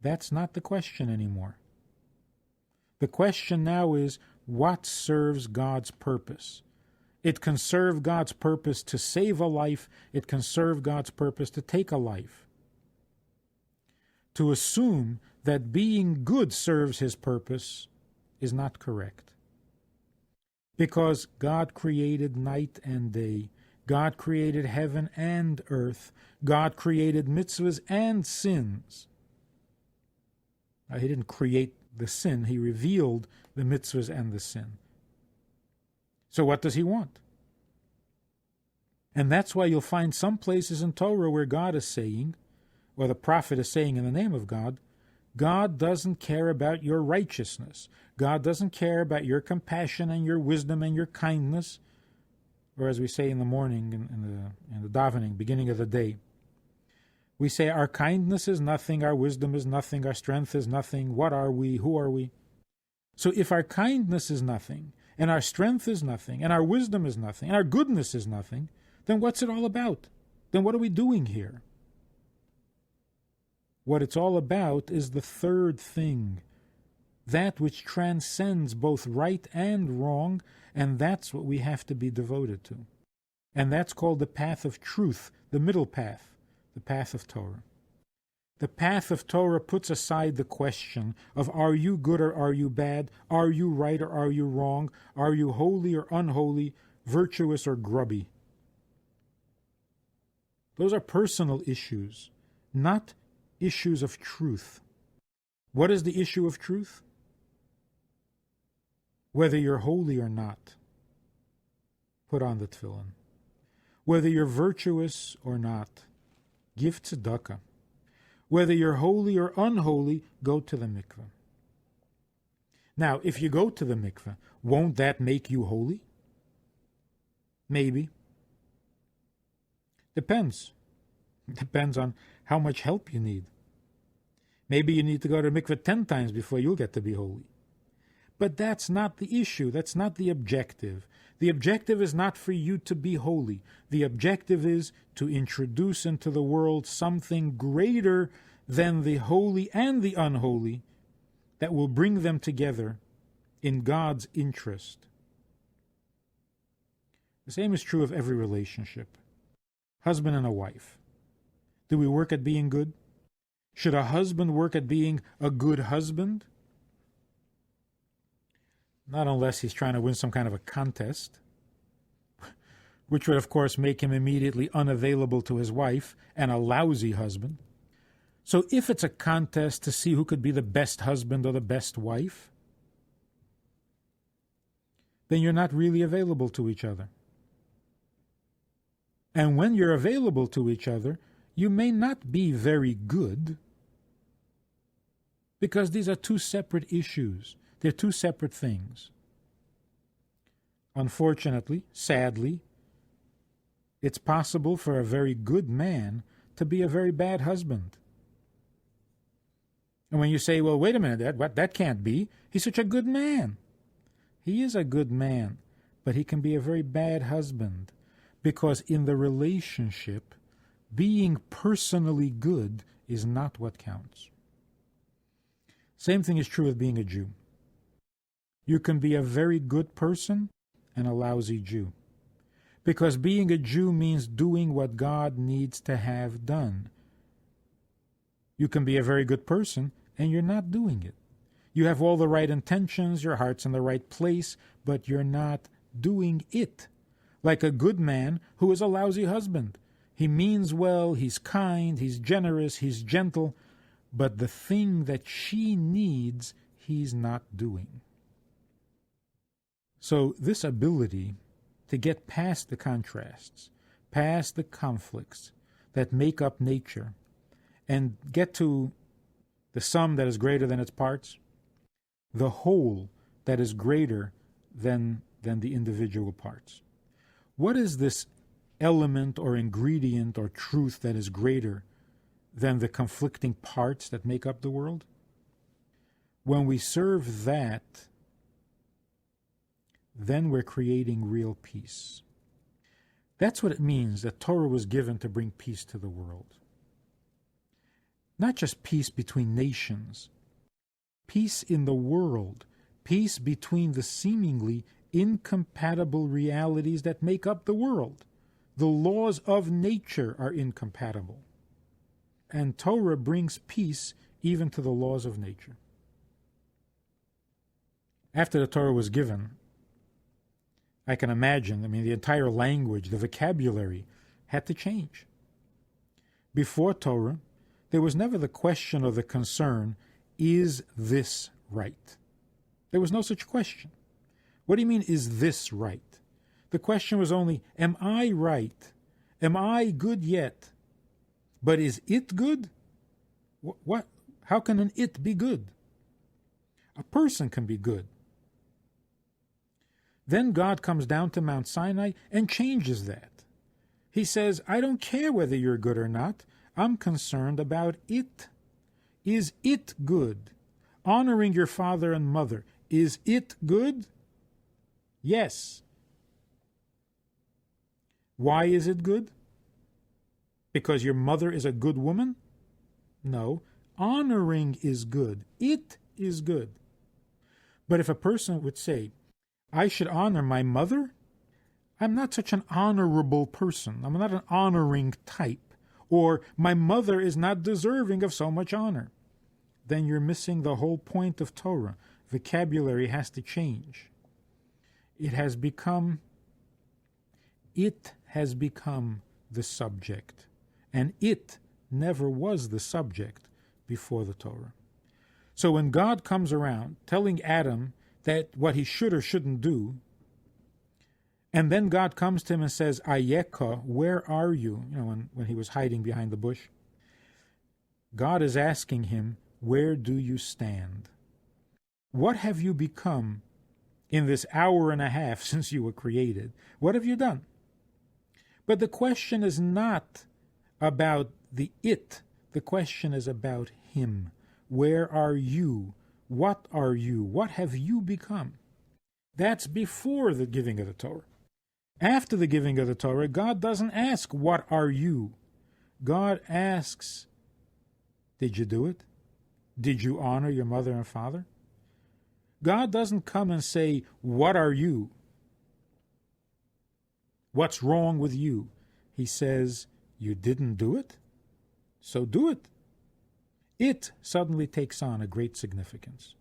That's not the question anymore. The question now is, what serves God's purpose? It can serve God's purpose to save a life. It can serve God's purpose to take a life. To assume that being good serves his purpose is not correct. Because God created night and day. God created heaven and earth. God created mitzvahs and sins. Now, he didn't create the sin. He revealed the mitzvahs and the sin. So what does he want? And that's why you'll find some places in Torah where God is saying, or the prophet is saying in the name of God, God doesn't care about your righteousness. God doesn't care about your compassion and your wisdom and your kindness. Or as we say in the morning, in the davening, beginning of the day, we say our kindness is nothing, our wisdom is nothing, our strength is nothing. What are we? Who are we? So if our kindness is nothing, and our strength is nothing, and our wisdom is nothing, and our goodness is nothing, then what's it all about? Then what are we doing here? What it's all about is the third thing, that which transcends both right and wrong, and that's what we have to be devoted to. And that's called the path of truth, the middle path, the path of Torah. The path of Torah puts aside the question of are you good or are you bad, are you right or are you wrong, are you holy or unholy, virtuous or grubby. Those are personal issues, not issues of truth. What is the issue of truth? Whether you're holy or not, put on the tefillin. Whether you're virtuous or not, give tzedakah. Whether you're holy or unholy, go to the mikveh. Now, if you go to the mikveh, won't that make you holy? Maybe. Depends. Depends on how much help you need. Maybe you need to go to the mikveh 10 times before you'll get to be holy. But that's not the issue. That's not the objective. The objective is not for you to be holy. The objective is to introduce into the world something greater than the holy and the unholy that will bring them together in God's interest. The same is true of every relationship. Husband and a wife. Do we work at being good? Should a husband work at being a good husband? Not unless he's trying to win some kind of a contest, which would, of course, make him immediately unavailable to his wife and a lousy husband. So if it's a contest to see who could be the best husband or the best wife, then you're not really available to each other. And when you're available to each other, you may not be very good, because these are two separate issues. They're two separate things. Unfortunately, sadly, it's possible for a very good man to be a very bad husband. And when you say, well, wait a minute, that can't be. He's such a good man. He is a good man, but he can be a very bad husband, because in the relationship, being personally good is not what counts. Same thing is true with being a Jew. You can be a very good person and a lousy Jew, because being a Jew means doing what God needs to have done. You can be a very good person and you're not doing it. You have all the right intentions, your heart's in the right place, but you're not doing it. Like a good man who is a lousy husband. He means well, he's kind, he's generous, he's gentle, but the thing that she needs, he's not doing. So this ability to get past the contrasts, past the conflicts that make up nature, and get to the sum that is greater than its parts, the whole that is greater than the individual parts. What is this element or ingredient or truth that is greater than the conflicting parts that make up the world? When we serve that, then we're creating real peace. That's what it means that Torah was given to bring peace to the world. Not just peace between nations, peace in the world, peace between the seemingly incompatible realities that make up the world. The laws of nature are incompatible. And Torah brings peace even to the laws of nature. After the Torah was given, I can imagine, the entire language, the vocabulary had to change. Before Torah, there was never the question or the concern, is this right? There was no such question. What do you mean, is this right? The question was only, am I right? Am I good yet? But is it good? What? How can an it be good? A person can be good. Then God comes down to Mount Sinai and changes that. He says, I don't care whether you're good or not. I'm concerned about it. Is it good? Honoring your father and mother, is it good? Yes. Why is it good? Because your mother is a good woman? No. Honoring is good. It is good. But if a person would say, I should honor my mother, I'm not such an honorable person. I'm not an honoring type. Or my mother is not deserving of so much honor. Then you're missing the whole point of Torah. Vocabulary has to change. It has become the subject. And it never was the subject before the Torah. So when God comes around telling Adam that what he should or shouldn't do, and then God comes to him and says, Ayeka, where are you? When he was hiding behind the bush. God is asking him, where do you stand? What have you become in this hour and a half since you were created? What have you done? But the question is not about the it. The question is about him. Where are you? What are you? What have you become? That's before the giving of the Torah. After the giving of the Torah, God doesn't ask, what are you? God asks, did you do it? Did you honor your mother and father? God doesn't come and say, what are you? What's wrong with you? He says, you didn't do it? So do it. It suddenly takes on a great significance.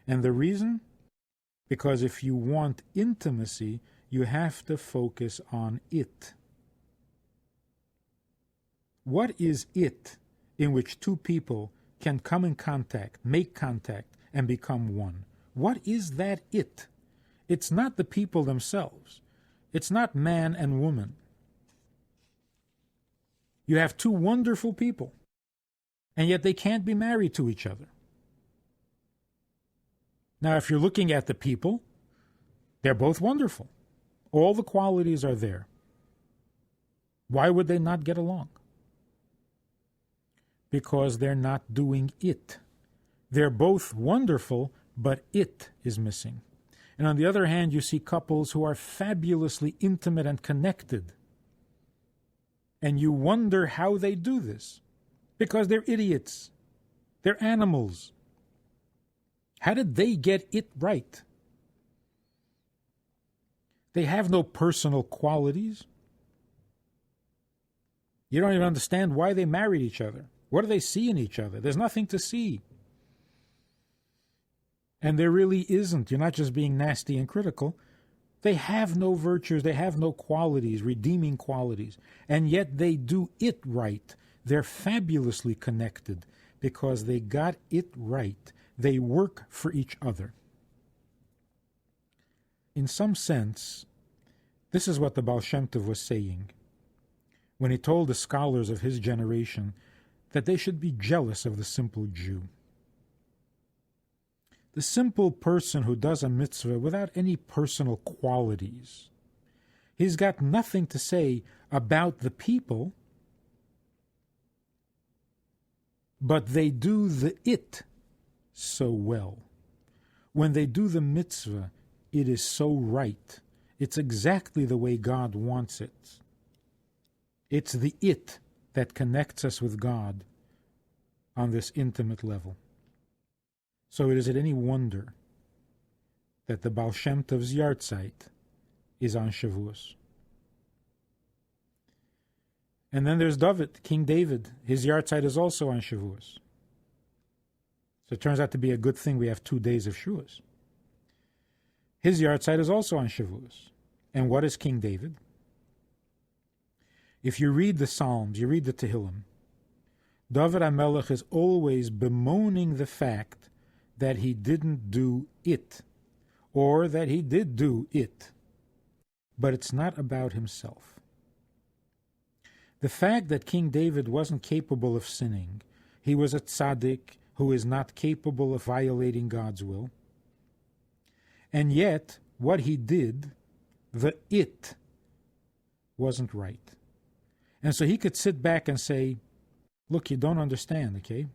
And the reason? Because if you want intimacy, you have to focus on it. What is it in which two people can come in contact, make contact, and become one? What is that it? It's not the people themselves. It's not man and woman. You have two wonderful people, and yet they can't be married to each other. Now, if you're looking at the people, they're both wonderful. All the qualities are there. Why would they not get along? Because they're not doing it. They're both wonderful, but it is missing. And on the other hand, you see couples who are fabulously intimate and connected. And you wonder how they do this. Because they're idiots. They're animals. How did they get it right? They have no personal qualities. You don't even understand why they married each other. What do they see in each other? There's nothing to see. And there really isn't. You're not just being nasty and critical. They have no virtues, they have no qualities, redeeming qualities, and yet they do it right. They're fabulously connected because they got it right. They work for each other. In some sense, this is what the Baal Shem Tov was saying when he told the scholars of his generation that they should be jealous of the simple Jew. The simple person who does a mitzvah without any personal qualities. He's got nothing to say about the people, but they do the it so well. When they do the mitzvah, it is so right. It's exactly the way God wants it. It's the it that connects us with God on this intimate level. So is it any wonder that the Baal Shem Tov's yahrzeit is on Shavuos? And then there's David, King David. His yahrzeit is also on Shavuos. So it turns out to be a good thing we have 2 days of Shavuos. His yahrzeit is also on Shavuos. And what is King David? If you read the Psalms, you read the Tehillim, David HaMelech is always bemoaning the fact that he didn't do it, or that he did do it. But it's not about himself. The fact that King David wasn't capable of sinning, he was a tzaddik who is not capable of violating God's will, and yet what he did, the it, wasn't right. And so he could sit back and say, look, you don't understand, okay?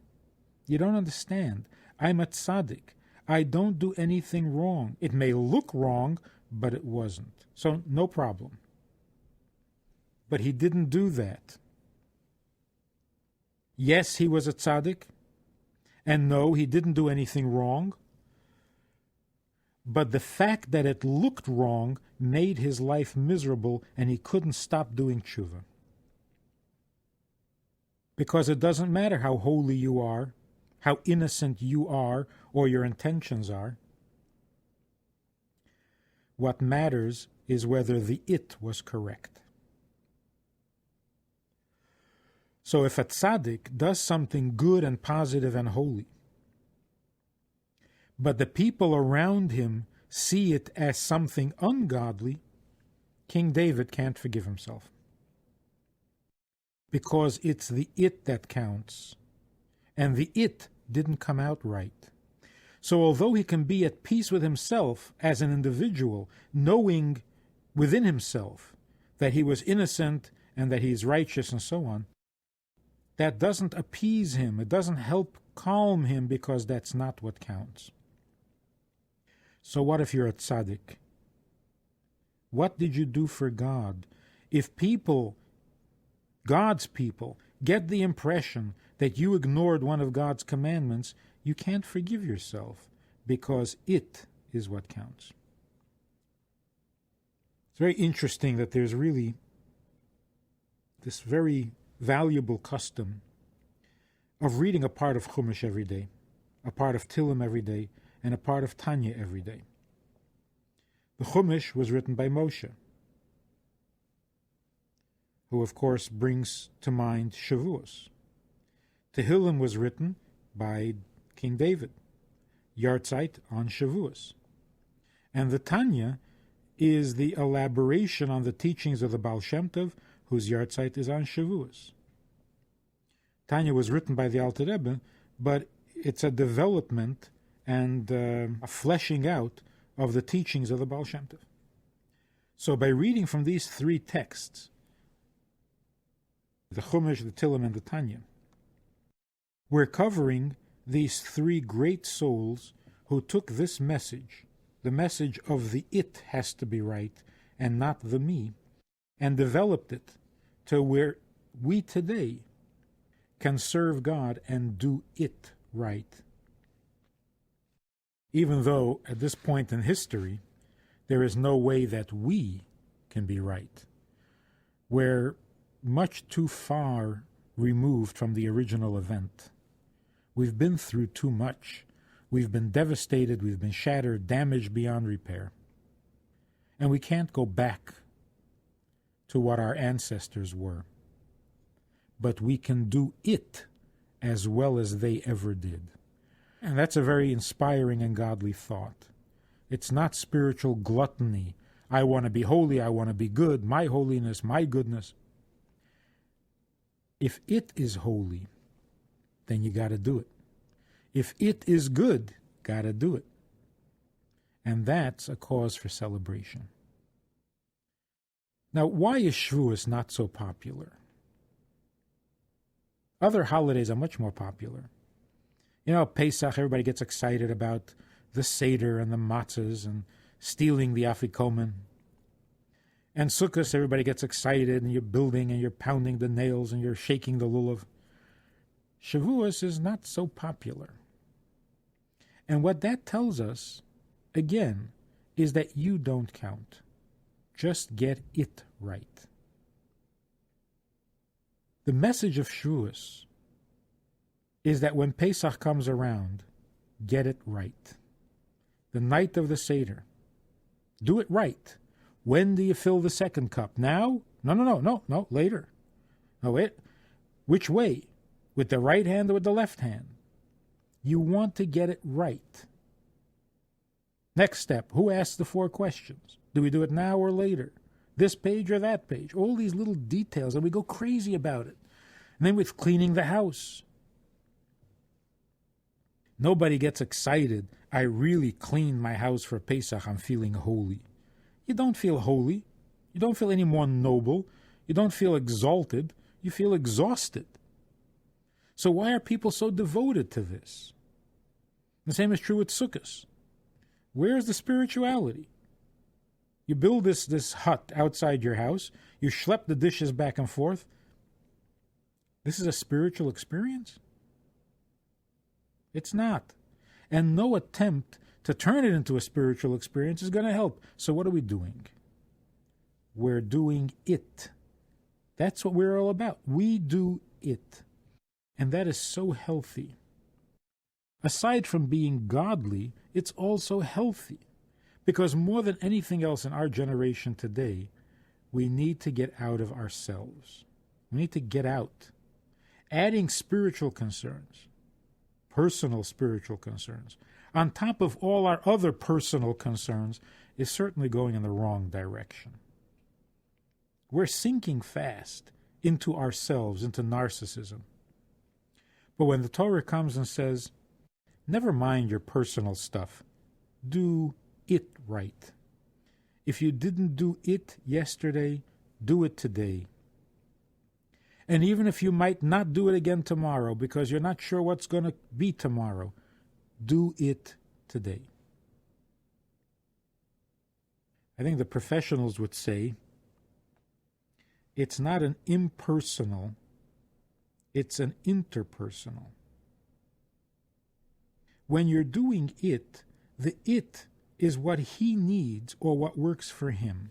You don't understand. I'm a tzaddik. I don't do anything wrong. It may look wrong, but it wasn't. So no problem. But he didn't do that. Yes, he was a tzaddik. And no, he didn't do anything wrong. But the fact that it looked wrong made his life miserable, and he couldn't stop doing tshuva. Because it doesn't matter how holy you are, how innocent you are, or your intentions are. What matters is whether the it was correct. So if a tzaddik does something good and positive and holy, but the people around him see it as something ungodly, King David can't forgive himself. Because it's the it that counts, and the it didn't come out right. So although he can be at peace with himself as an individual, knowing within himself that he was innocent and that he is righteous and so on, that doesn't appease him. It doesn't help calm him, because that's not what counts. So what if you're a tzaddik? What did you do for God? If people, God's people, get the impression that you ignored one of God's commandments, you can't forgive yourself, because it is what counts. It's very interesting that there's really this very valuable custom of reading a part of Chumash every day, a part of Tehillim every day, and a part of Tanya every day. The Chumash was written by Moshe, who of course brings to mind Shavuos. Tehillim was written by King David, yahrzeit on Shavuos. And the Tanya is the elaboration on the teachings of the Baal Shem Tov, whose yahrzeit is on Shavuos. Tanya was written by the Alter Rebbe, but it's a development and a fleshing out of the teachings of the Baal Shem Tov. So by reading from these three texts, the Chumash, the Tehillim, and the Tanya, we're covering these three great souls who took this message, the message of the it has to be right and not the me, and developed it to where we today can serve God and do it right. Even though at this point in history, there is no way that we can be right. We're much too far removed from the original event. We've been through too much. We've been devastated, we've been shattered, damaged beyond repair. And we can't go back to what our ancestors were. But we can do it as well as they ever did. And that's a very inspiring and godly thought. It's not spiritual gluttony. I want to be holy, I want to be good, my holiness, my goodness. If it is holy, then you got to do it. If it is good, got to do it. And that's a cause for celebration. Now, why is Shavuos not so popular? Other holidays are much more popular. You know, Pesach, everybody gets excited about the Seder and the matzahs and stealing the afikomen. And Sukkot, everybody gets excited and you're building and you're pounding the nails and you're shaking the lulav. Shavuos is not so popular. And what that tells us, again, is that you don't count. Just get it right. The message of Shavuos is that when Pesach comes around, get it right. The night of the Seder, do it right. When do you fill the second cup? Now? No, later. No, wait. Which way? With the right hand or with the left hand? You want to get it right. Next step, who asks the 4 questions? Do we do it now or later? This page or that page? All these little details, and we go crazy about it. And then with cleaning the house. Nobody gets excited. I really cleaned my house for Pesach. I'm feeling holy. You don't feel holy. You don't feel any more noble. You don't feel exalted. You feel exhausted. So why are people so devoted to this? The same is true with Sukkot. Where's the spirituality? You build this hut outside your house. You schlep the dishes back and forth. This is a spiritual experience? It's not. And no attempt to turn it into a spiritual experience is going to help. So what are we doing? We're doing it. That's what we're all about. We do it. And that is so healthy. Aside from being godly, it's also healthy. Because more than anything else in our generation today, we need to get out of ourselves. We need to get out. Adding spiritual concerns, personal spiritual concerns, on top of all our other personal concerns, is certainly going in the wrong direction. We're sinking fast into ourselves, into narcissism. But when the Torah comes and says, never mind your personal stuff, do it right. If you didn't do it yesterday, do it today. And even if you might not do it again tomorrow because you're not sure what's going to be tomorrow, do it today. I think the professionals would say it's not an impersonal, it's an interpersonal. When you're doing it, the it is what he needs or what works for him.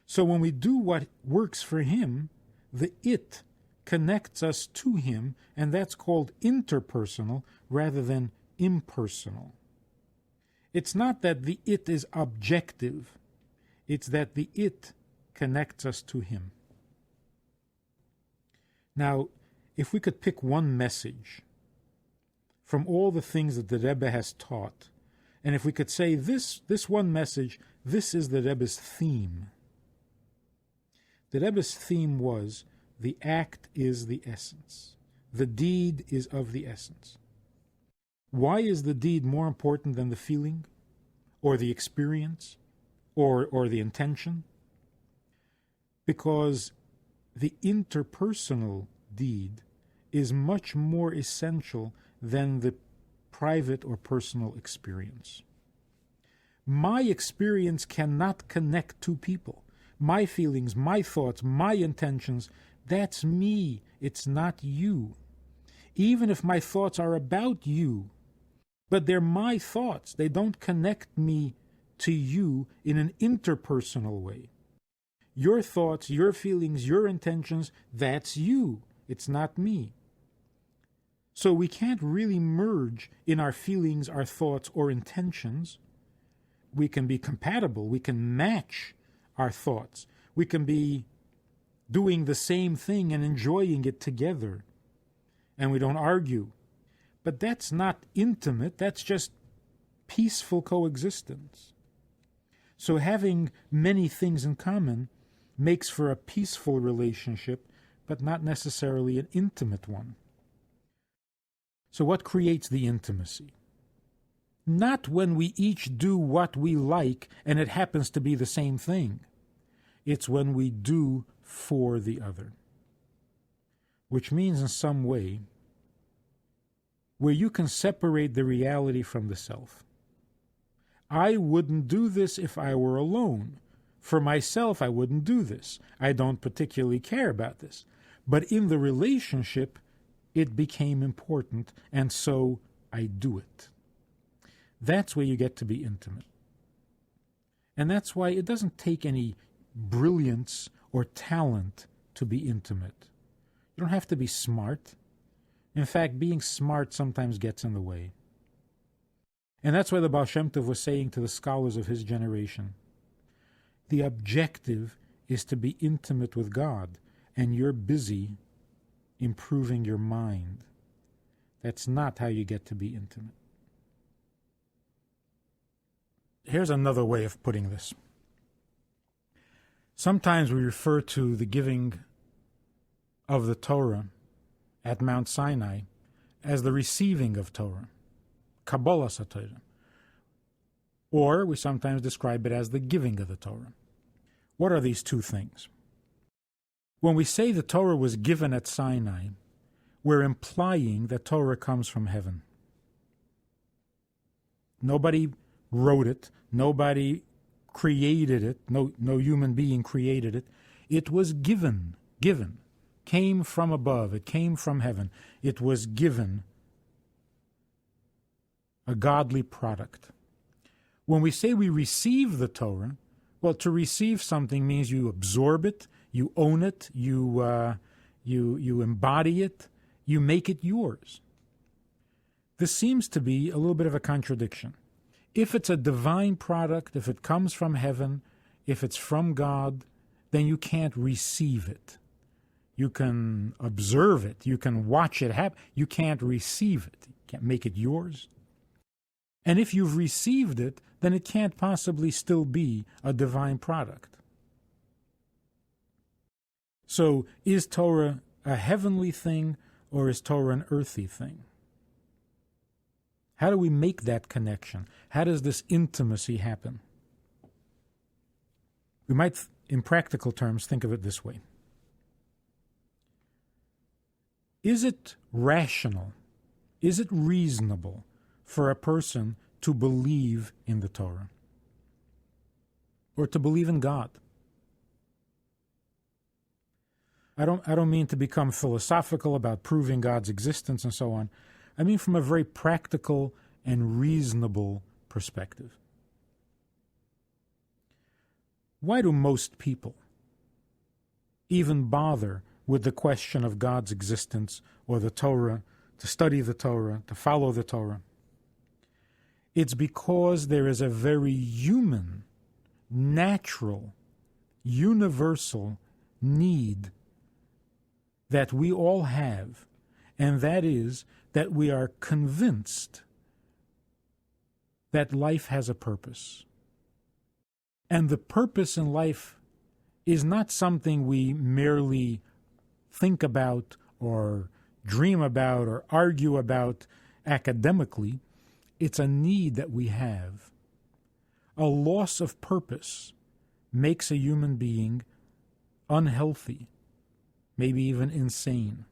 So when we do what works for him, the it connects us to him, and that's called interpersonal rather than impersonal. It's not that the it is objective. It's that the it connects us to him. Now, if we could pick one message from all the things that the Rebbe has taught, and if we could say this one message, this is the Rebbe's theme. The Rebbe's theme was, the act is the essence. The deed is of the essence. Why is the deed more important than the feeling, or the experience, or the intention? Because the interpersonal deed is much more essential than the private or personal experience. My experience cannot connect two people. My feelings, my thoughts, my intentions, that's me. It's not you. Even if my thoughts are about you, but they're my thoughts. They don't connect me to you in an interpersonal way. Your thoughts, your feelings, your intentions, that's you. It's not me. So we can't really merge in our feelings, our thoughts, or intentions, we can be compatible. We can match our thoughts. We can be doing the same thing and enjoying it together. And we don't argue. But that's not intimate. That's just peaceful coexistence. So having many things in common makes for a peaceful relationship, but not necessarily an intimate one. So what creates the intimacy? Not when we each do what we like and it happens to be the same thing. It's when we do for the other. Which means in some way where you can separate the reality from the self. I wouldn't do this if I were alone. For myself, I wouldn't do this. I don't particularly care about this. But in the relationship, it became important, and so I do it. That's where you get to be intimate. And that's why it doesn't take any brilliance or talent to be intimate. You don't have to be smart. In fact, being smart sometimes gets in the way. And that's why the Baal Shem Tov was saying to the scholars of his generation, the objective is to be intimate with God, and you're busy improving your mind. That's not how you get to be intimate. Here's another way of putting this. Sometimes we refer to the giving of the Torah at Mount Sinai as the receiving of Torah, Kabbalah Torah. Or we sometimes describe it as the giving of the Torah. What are these two things? When we say the Torah was given at Sinai, we're implying that Torah comes from heaven. Nobody wrote it. Nobody created it. No human being created it. It was given. Came from above. It came from heaven. It was given. A godly product. When we say we receive the Torah, well, to receive something means you absorb it, you own it, you embody it, you make it yours. This seems to be a little bit of a contradiction. If it's a divine product, if it comes from heaven, if it's from God, then you can't receive it. You can observe it, you can watch it happen, you can't receive it, you can't make it yours. And if you've received it, then it can't possibly still be a divine product. So, is Torah a heavenly thing or is Torah an earthy thing? How do we make that connection? How does this intimacy happen? We might, in practical terms, think of it this way. Is it rational? Is it reasonable for a person to believe in the Torah or to believe in God? I don't mean to become philosophical about proving God's existence and so on. I mean from a very practical and reasonable perspective. Why do most people even bother with the question of God's existence or the Torah, to study the Torah, to follow the Torah? It's because there is a very human, natural, universal need that we all have, and that is that we are convinced that life has a purpose. And the purpose in life is not something we merely think about or dream about or argue about academically. It's a need that we have. A loss of purpose makes a human being unhealthy, maybe even insane.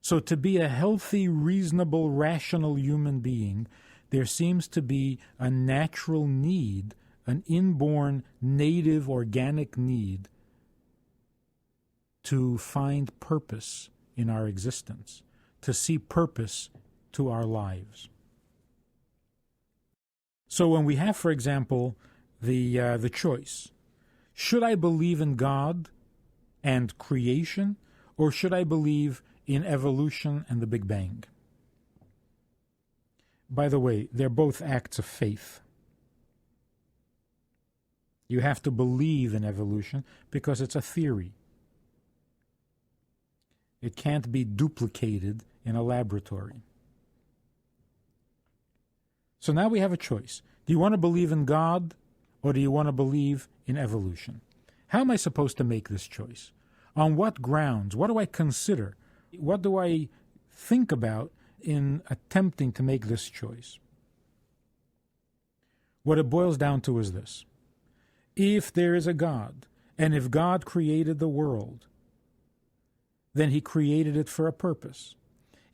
So to be a healthy, reasonable, rational human being, there seems to be a natural need, an inborn, native, organic need to find purpose in our existence, to see purpose to our lives. So when we have, for example, the choice, should I believe in God and creation, or should I believe in evolution and the Big Bang? By the way, they're both acts of faith. You have to believe in evolution because it's a theory. It can't be duplicated in a laboratory. So now we have a choice. Do you want to believe in God or do you want to believe in evolution? How am I supposed to make this choice? On what grounds? What do I consider? What do I think about in attempting to make this choice? What it boils down to is this. If there is a God, and if God created the world, then he created it for a purpose.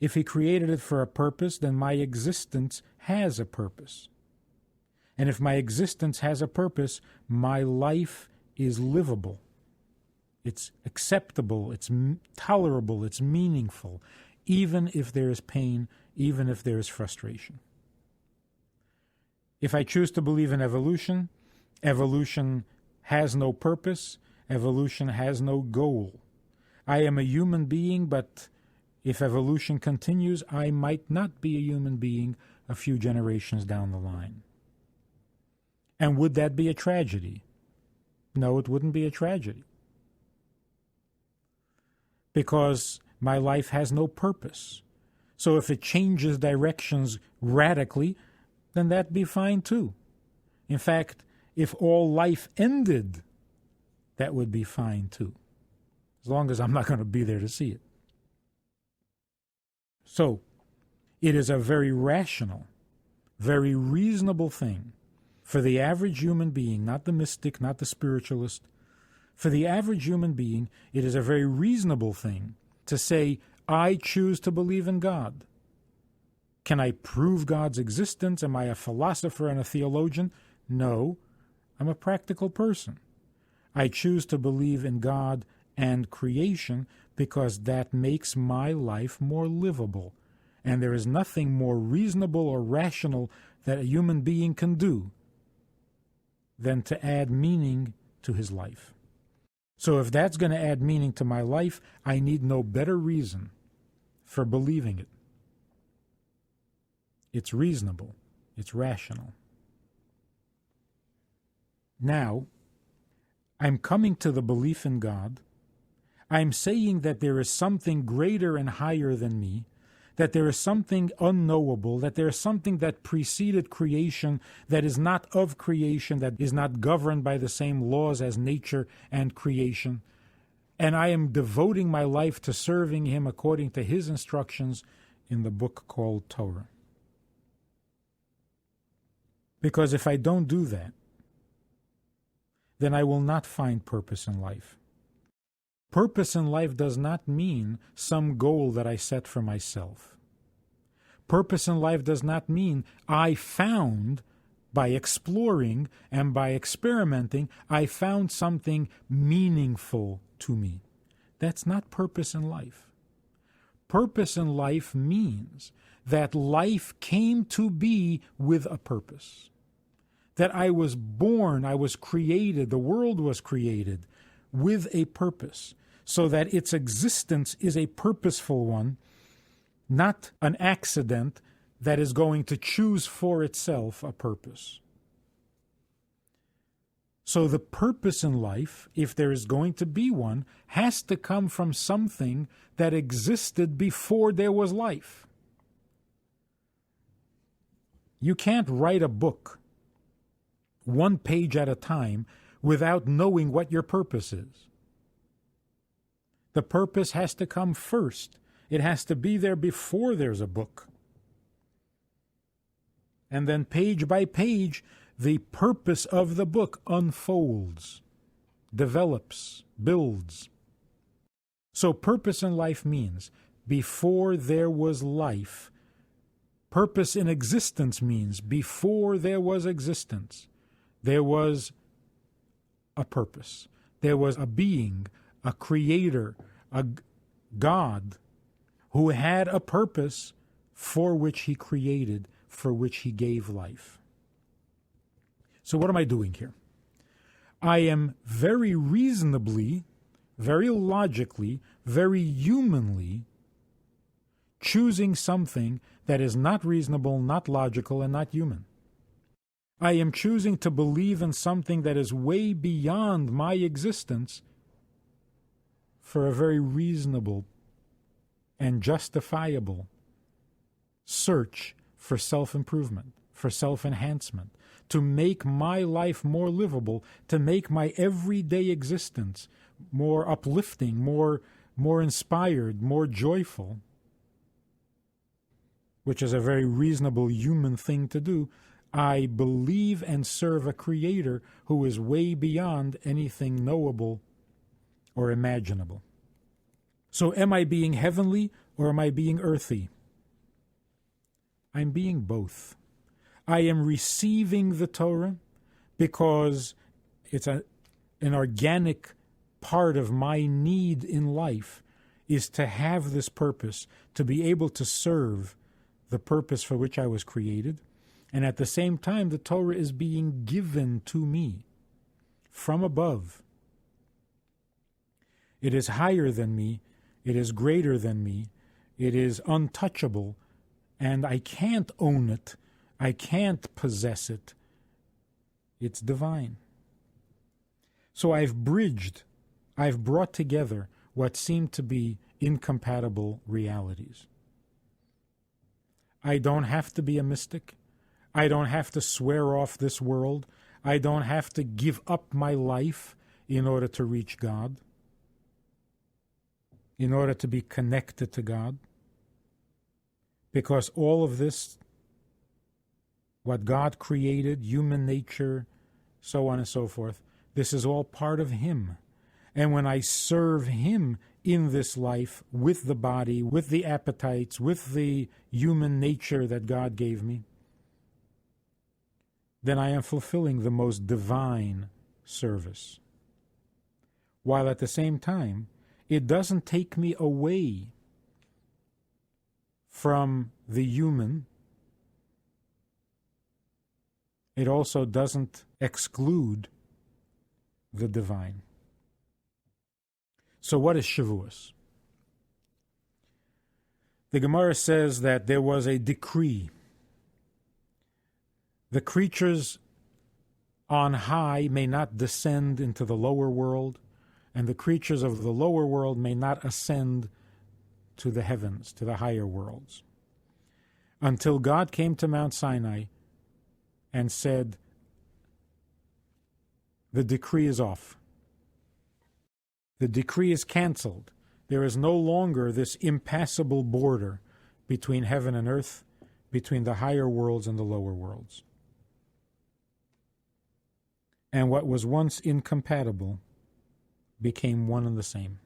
If he created it for a purpose, then my existence has a purpose. And if my existence has a purpose, my life is livable. It's acceptable, it's tolerable, it's meaningful, even if there is pain, even if there is frustration. If I choose to believe in evolution, evolution has no purpose, evolution has no goal. I am a human being, but if evolution continues, I might not be a human being a few generations down the line. And would that be a tragedy? No, it wouldn't be a tragedy. Because my life has no purpose. So if it changes directions radically, then that'd be fine too. In fact, if all life ended, that would be fine too. As long as I'm not going to be there to see it. So, it is a very rational, very reasonable thing for the average human being, not the mystic, not the spiritualist. For the average human being, it is a very reasonable thing to say, I choose to believe in God. Can I prove God's existence? Am I a philosopher and a theologian? No, I'm a practical person. I choose to believe in God and creation because that makes my life more livable. And there is nothing more reasonable or rational that a human being can do than to add meaning to his life. So if that's going to add meaning to my life, I need no better reason for believing it. It's reasonable. It's rational. Now, I'm coming to the belief in God. I'm saying that there is something greater and higher than me, that there is something unknowable, that there is something that preceded creation, that is not of creation, that is not governed by the same laws as nature and creation. And I am devoting my life to serving him according to his instructions in the book called Torah. Because if I don't do that, then I will not find purpose in life. Purpose in life does not mean some goal that I set for myself. Purpose in life does not mean I found, by exploring and by experimenting, I found something meaningful to me. That's not purpose in life. Purpose in life means that life came to be with a purpose. That I was born, I was created, the world was created with a purpose, so that its existence is a purposeful one, not an accident that is going to choose for itself a purpose. So the purpose in life, if there is going to be one, has to come from something that existed before there was life. You can't write a book one page at a time without knowing what your purpose is. The purpose has to come first. It has to be there before there's a book. And then page by page, the purpose of the book unfolds, develops, builds. So purpose in life means before there was life. Purpose in existence means before there was existence, there was a purpose. There was a being, a creator, a God who had a purpose for which he created, for which he gave life. So what am I doing here? I am very reasonably, very logically, very humanly choosing something that is not reasonable, not logical, and not human. I am choosing to believe in something that is way beyond my existence for a very reasonable and justifiable search for self-improvement, for self-enhancement, to make my life more livable, to make my everyday existence more uplifting, more inspired, more joyful, which is a very reasonable human thing to do. I believe and serve a Creator who is way beyond anything knowable or imaginable. So am I being heavenly or am I being earthy? I'm being both. I am receiving the Torah because it's an organic part of my need in life is to have this purpose, to be able to serve the purpose for which I was created. And at the same time, the Torah is being given to me from above. It is higher than me. It is greater than me. It is untouchable. And I can't own it. I can't possess it. It's divine. So I've brought together what seem to be incompatible realities. I don't have to be a mystic. I don't have to swear off this world. I don't have to give up my life in order to reach God, in order to be connected to God. Because all of this, what God created, human nature, so on and so forth, this is all part of Him. And when I serve Him in this life, with the body, with the appetites, with the human nature that God gave me, then I am fulfilling the most divine service. While at the same time, it doesn't take me away from the human. It also doesn't exclude the divine. So what is Shavuos? The Gemara says that there was a decree. The creatures on high may not descend into the lower world, and the creatures of the lower world may not ascend to the heavens, to the higher worlds, until God came to Mount Sinai and said, the decree is off. The decree is canceled. There is no longer this impassable border between heaven and earth, between the higher worlds and the lower worlds. And what was once incompatible became one and the same.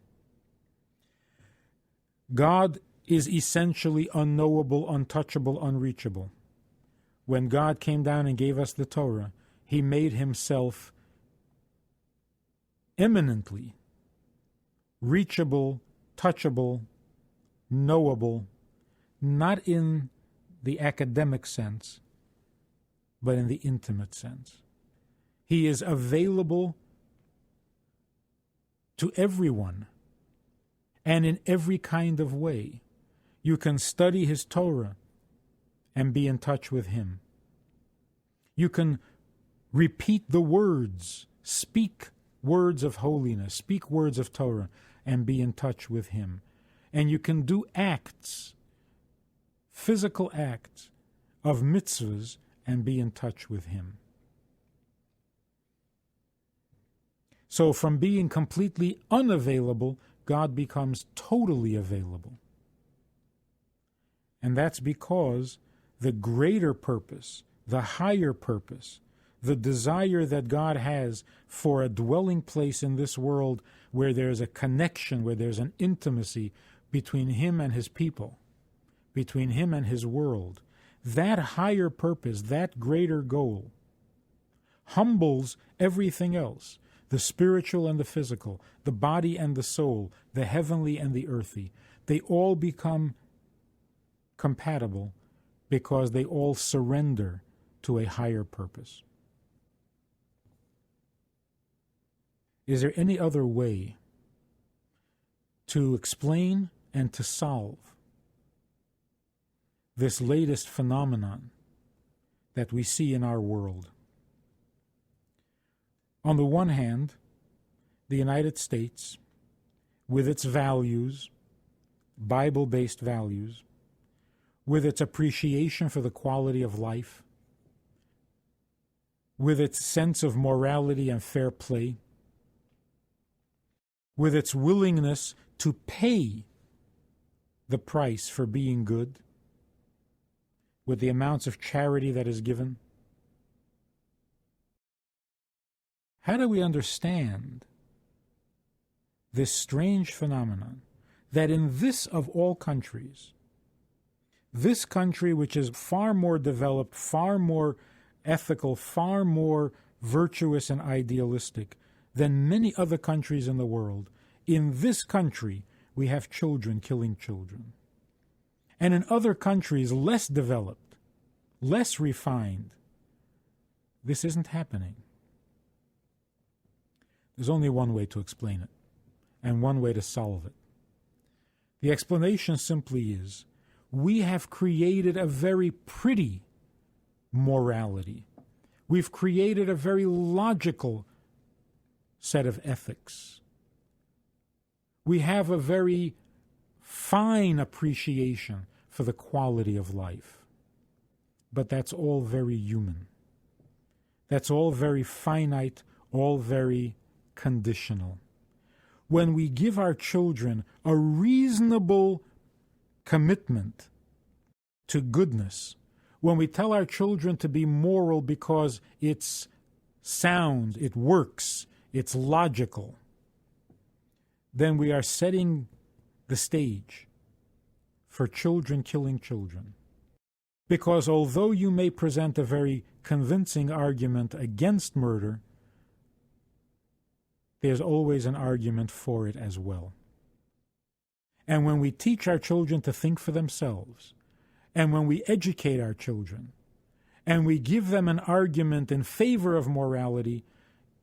God is essentially unknowable, untouchable, unreachable. When God came down and gave us the Torah, He made Himself eminently reachable, touchable, knowable, not in the academic sense, but in the intimate sense. He is available to everyone and in every kind of way. You can study His Torah and be in touch with Him. You can repeat the words, speak words of holiness, speak words of Torah, and be in touch with Him. And you can do acts, physical acts of mitzvahs, and be in touch with Him. So from being completely unavailable, God becomes totally available. And that's because the greater purpose, the higher purpose, the desire that God has for a dwelling place in this world where there's a connection, where there's an intimacy between Him and His people, between Him and His world, that higher purpose, that greater goal, humbles everything else, the spiritual and the physical, the body and the soul, the heavenly and the earthy. They all become compatible because they all surrender to a higher purpose. Is there any other way to explain and to solve this latest phenomenon that we see in our world? On the one hand, the United States, with its values, Bible-based values, with its appreciation for the quality of life, with its sense of morality and fair play, with its willingness to pay the price for being good, with the amounts of charity that is given. How do we understand this strange phenomenon that in this of all countries, this country which is far more developed, far more ethical, far more virtuous and idealistic than many other countries in the world, in this country we have children killing children. And in other countries less developed, less refined, this isn't happening. There's only one way to explain it, and one way to solve it. The explanation simply is, we have created a very pretty morality. We've created a very logical set of ethics. We have a very fine appreciation for the quality of life. But that's all very human. That's all very finite, all very conditional. When we give our children a reasonable commitment to goodness, when we tell our children to be moral because it's sound, it works, it's logical, then we are setting the stage for children killing children. Because although you may present a very convincing argument against murder, there's always an argument for it as well. And when we teach our children to think for themselves, and when we educate our children, and we give them an argument in favor of morality,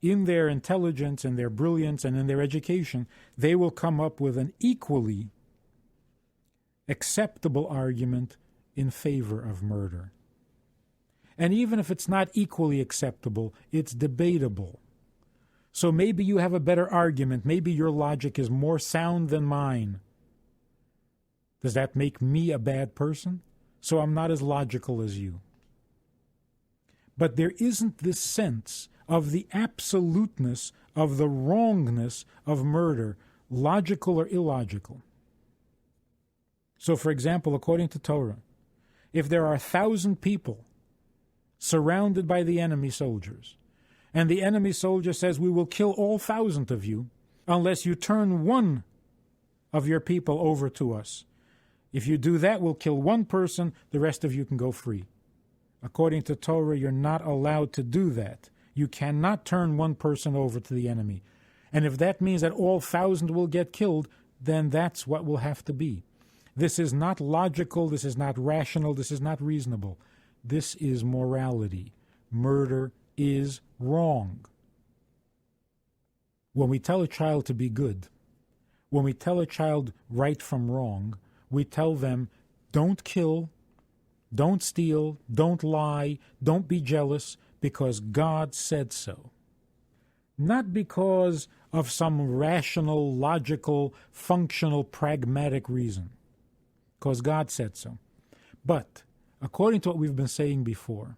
in their intelligence and their brilliance and in their education, they will come up with an equally acceptable argument in favor of murder. And even if it's not equally acceptable, it's debatable. So maybe you have a better argument. Maybe your logic is more sound than mine. Does that make me a bad person? So I'm not as logical as you. But there isn't this sense of the absoluteness of the wrongness of murder, logical or illogical. So, for example, according to Torah, if there are 1,000 people surrounded by the enemy soldiers, and the enemy soldier says, we will kill all 1,000 of you unless you turn one of your people over to us. If you do that, we'll kill one person, the rest of you can go free. According to Torah, you're not allowed to do that. You cannot turn one person over to the enemy. And if that means that all 1,000 will get killed, then that's what will have to be. This is not logical, this is not rational, this is not reasonable. This is morality. Murder is wrong. When we tell a child to be good, when we tell a child right from wrong, we tell them, don't kill, don't steal, don't lie, don't be jealous, because God said so. Not because of some rational, logical, functional, pragmatic reason. Because God said so. But, according to what we've been saying before,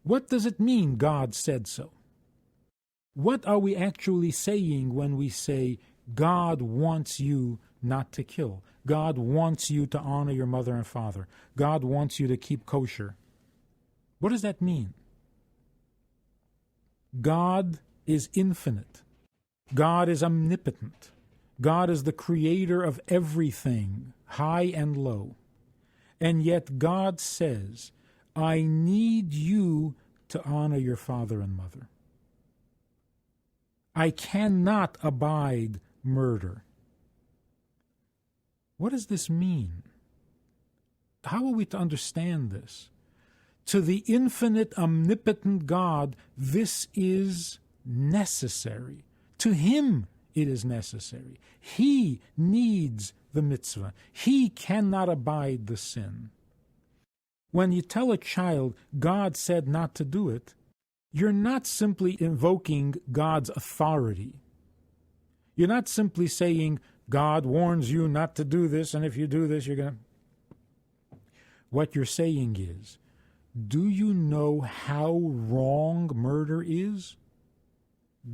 what does it mean God said so? What are we actually saying when we say God wants you not to kill? God wants you to honor your mother and father. God wants you to keep kosher. What does that mean? God is infinite. God is omnipotent. God is the creator of everything, high and low. And yet God says, I need you to honor your father and mother. I cannot abide murder. What does this mean? How are we to understand this? To the infinite, omnipotent God, this is necessary. To Him it is necessary. He needs the mitzvah. He cannot abide the sin. When you tell a child God said not to do it, you're not simply invoking God's authority. You're not simply saying, God warns you not to do this, and if you do this, you're going to... What you're saying is, do you know how wrong murder is?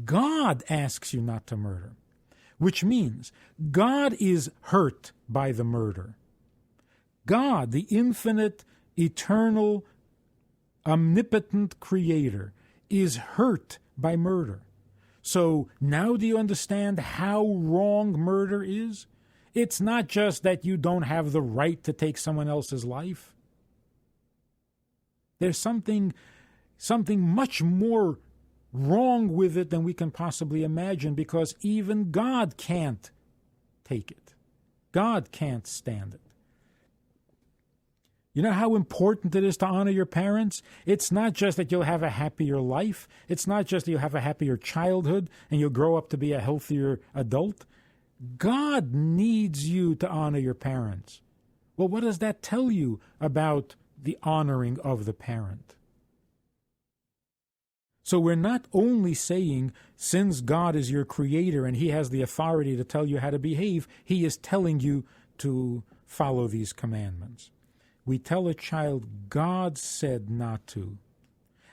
God asks you not to murder, which means God is hurt by the murder. God, the infinite, eternal, omnipotent creator, is hurt by murder. So now do you understand how wrong murder is? It's not just that you don't have the right to take someone else's life. There's something much more wrong with it than we can possibly imagine, because even God can't take it. God can't stand it. You know how important it is to honor your parents? It's not just that you'll have a happier life. It's not just that you'll have a happier childhood and you'll grow up to be a healthier adult. God needs you to honor your parents. Well, what does that tell you about the honoring of the parent? So we're not only saying, since God is your creator and he has the authority to tell you how to behave, he is telling you to follow these commandments. We tell a child, God said not to.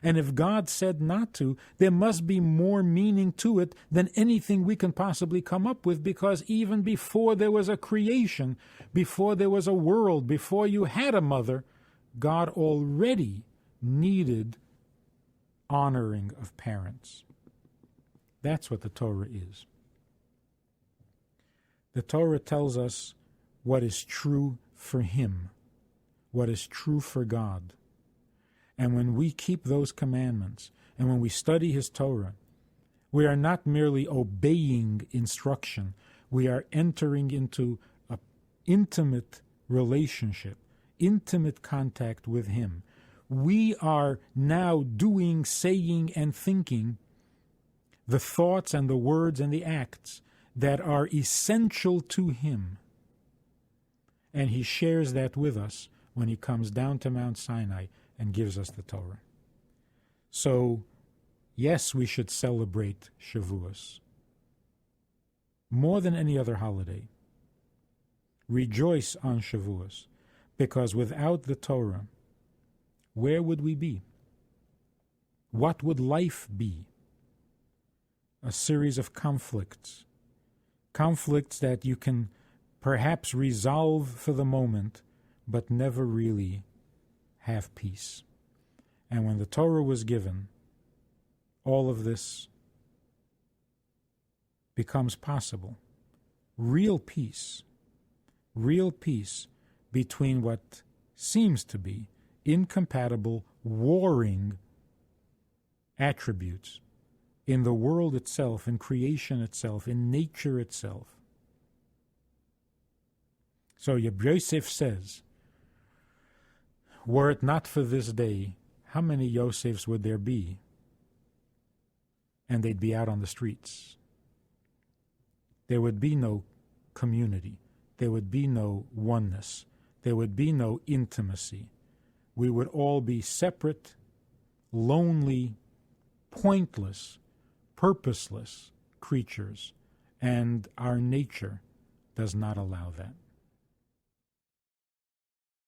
And if God said not to, there must be more meaning to it than anything we can possibly come up with, because even before there was a creation, before there was a world, before you had a mother, God already needed honoring of parents. That's what the Torah is. The Torah tells us what is true for him, what is true for God. And when we keep those commandments, and when we study his Torah, we are not merely obeying instruction, we are entering into an intimate relationship, intimate contact with him. We are now doing, saying, and thinking the thoughts and the words and the acts that are essential to him. And he shares that with us when he comes down to Mount Sinai and gives us the Torah. So, yes, we should celebrate Shavuos more than any other holiday. Rejoice on Shavuos, because without the Torah, where would we be? What would life be? A series of conflicts that you can perhaps resolve for the moment, but never really have peace. And when the Torah was given, all of this becomes possible. Real peace between what seems to be incompatible, warring attributes in the world itself, in creation itself, in nature itself. So Rabbi Yosef says, were it not for this day, how many Yosefs would there be? And they'd be out on the streets. There would be no community. There would be no oneness. There would be no intimacy. We would all be separate, lonely, pointless, purposeless creatures, and our nature does not allow that.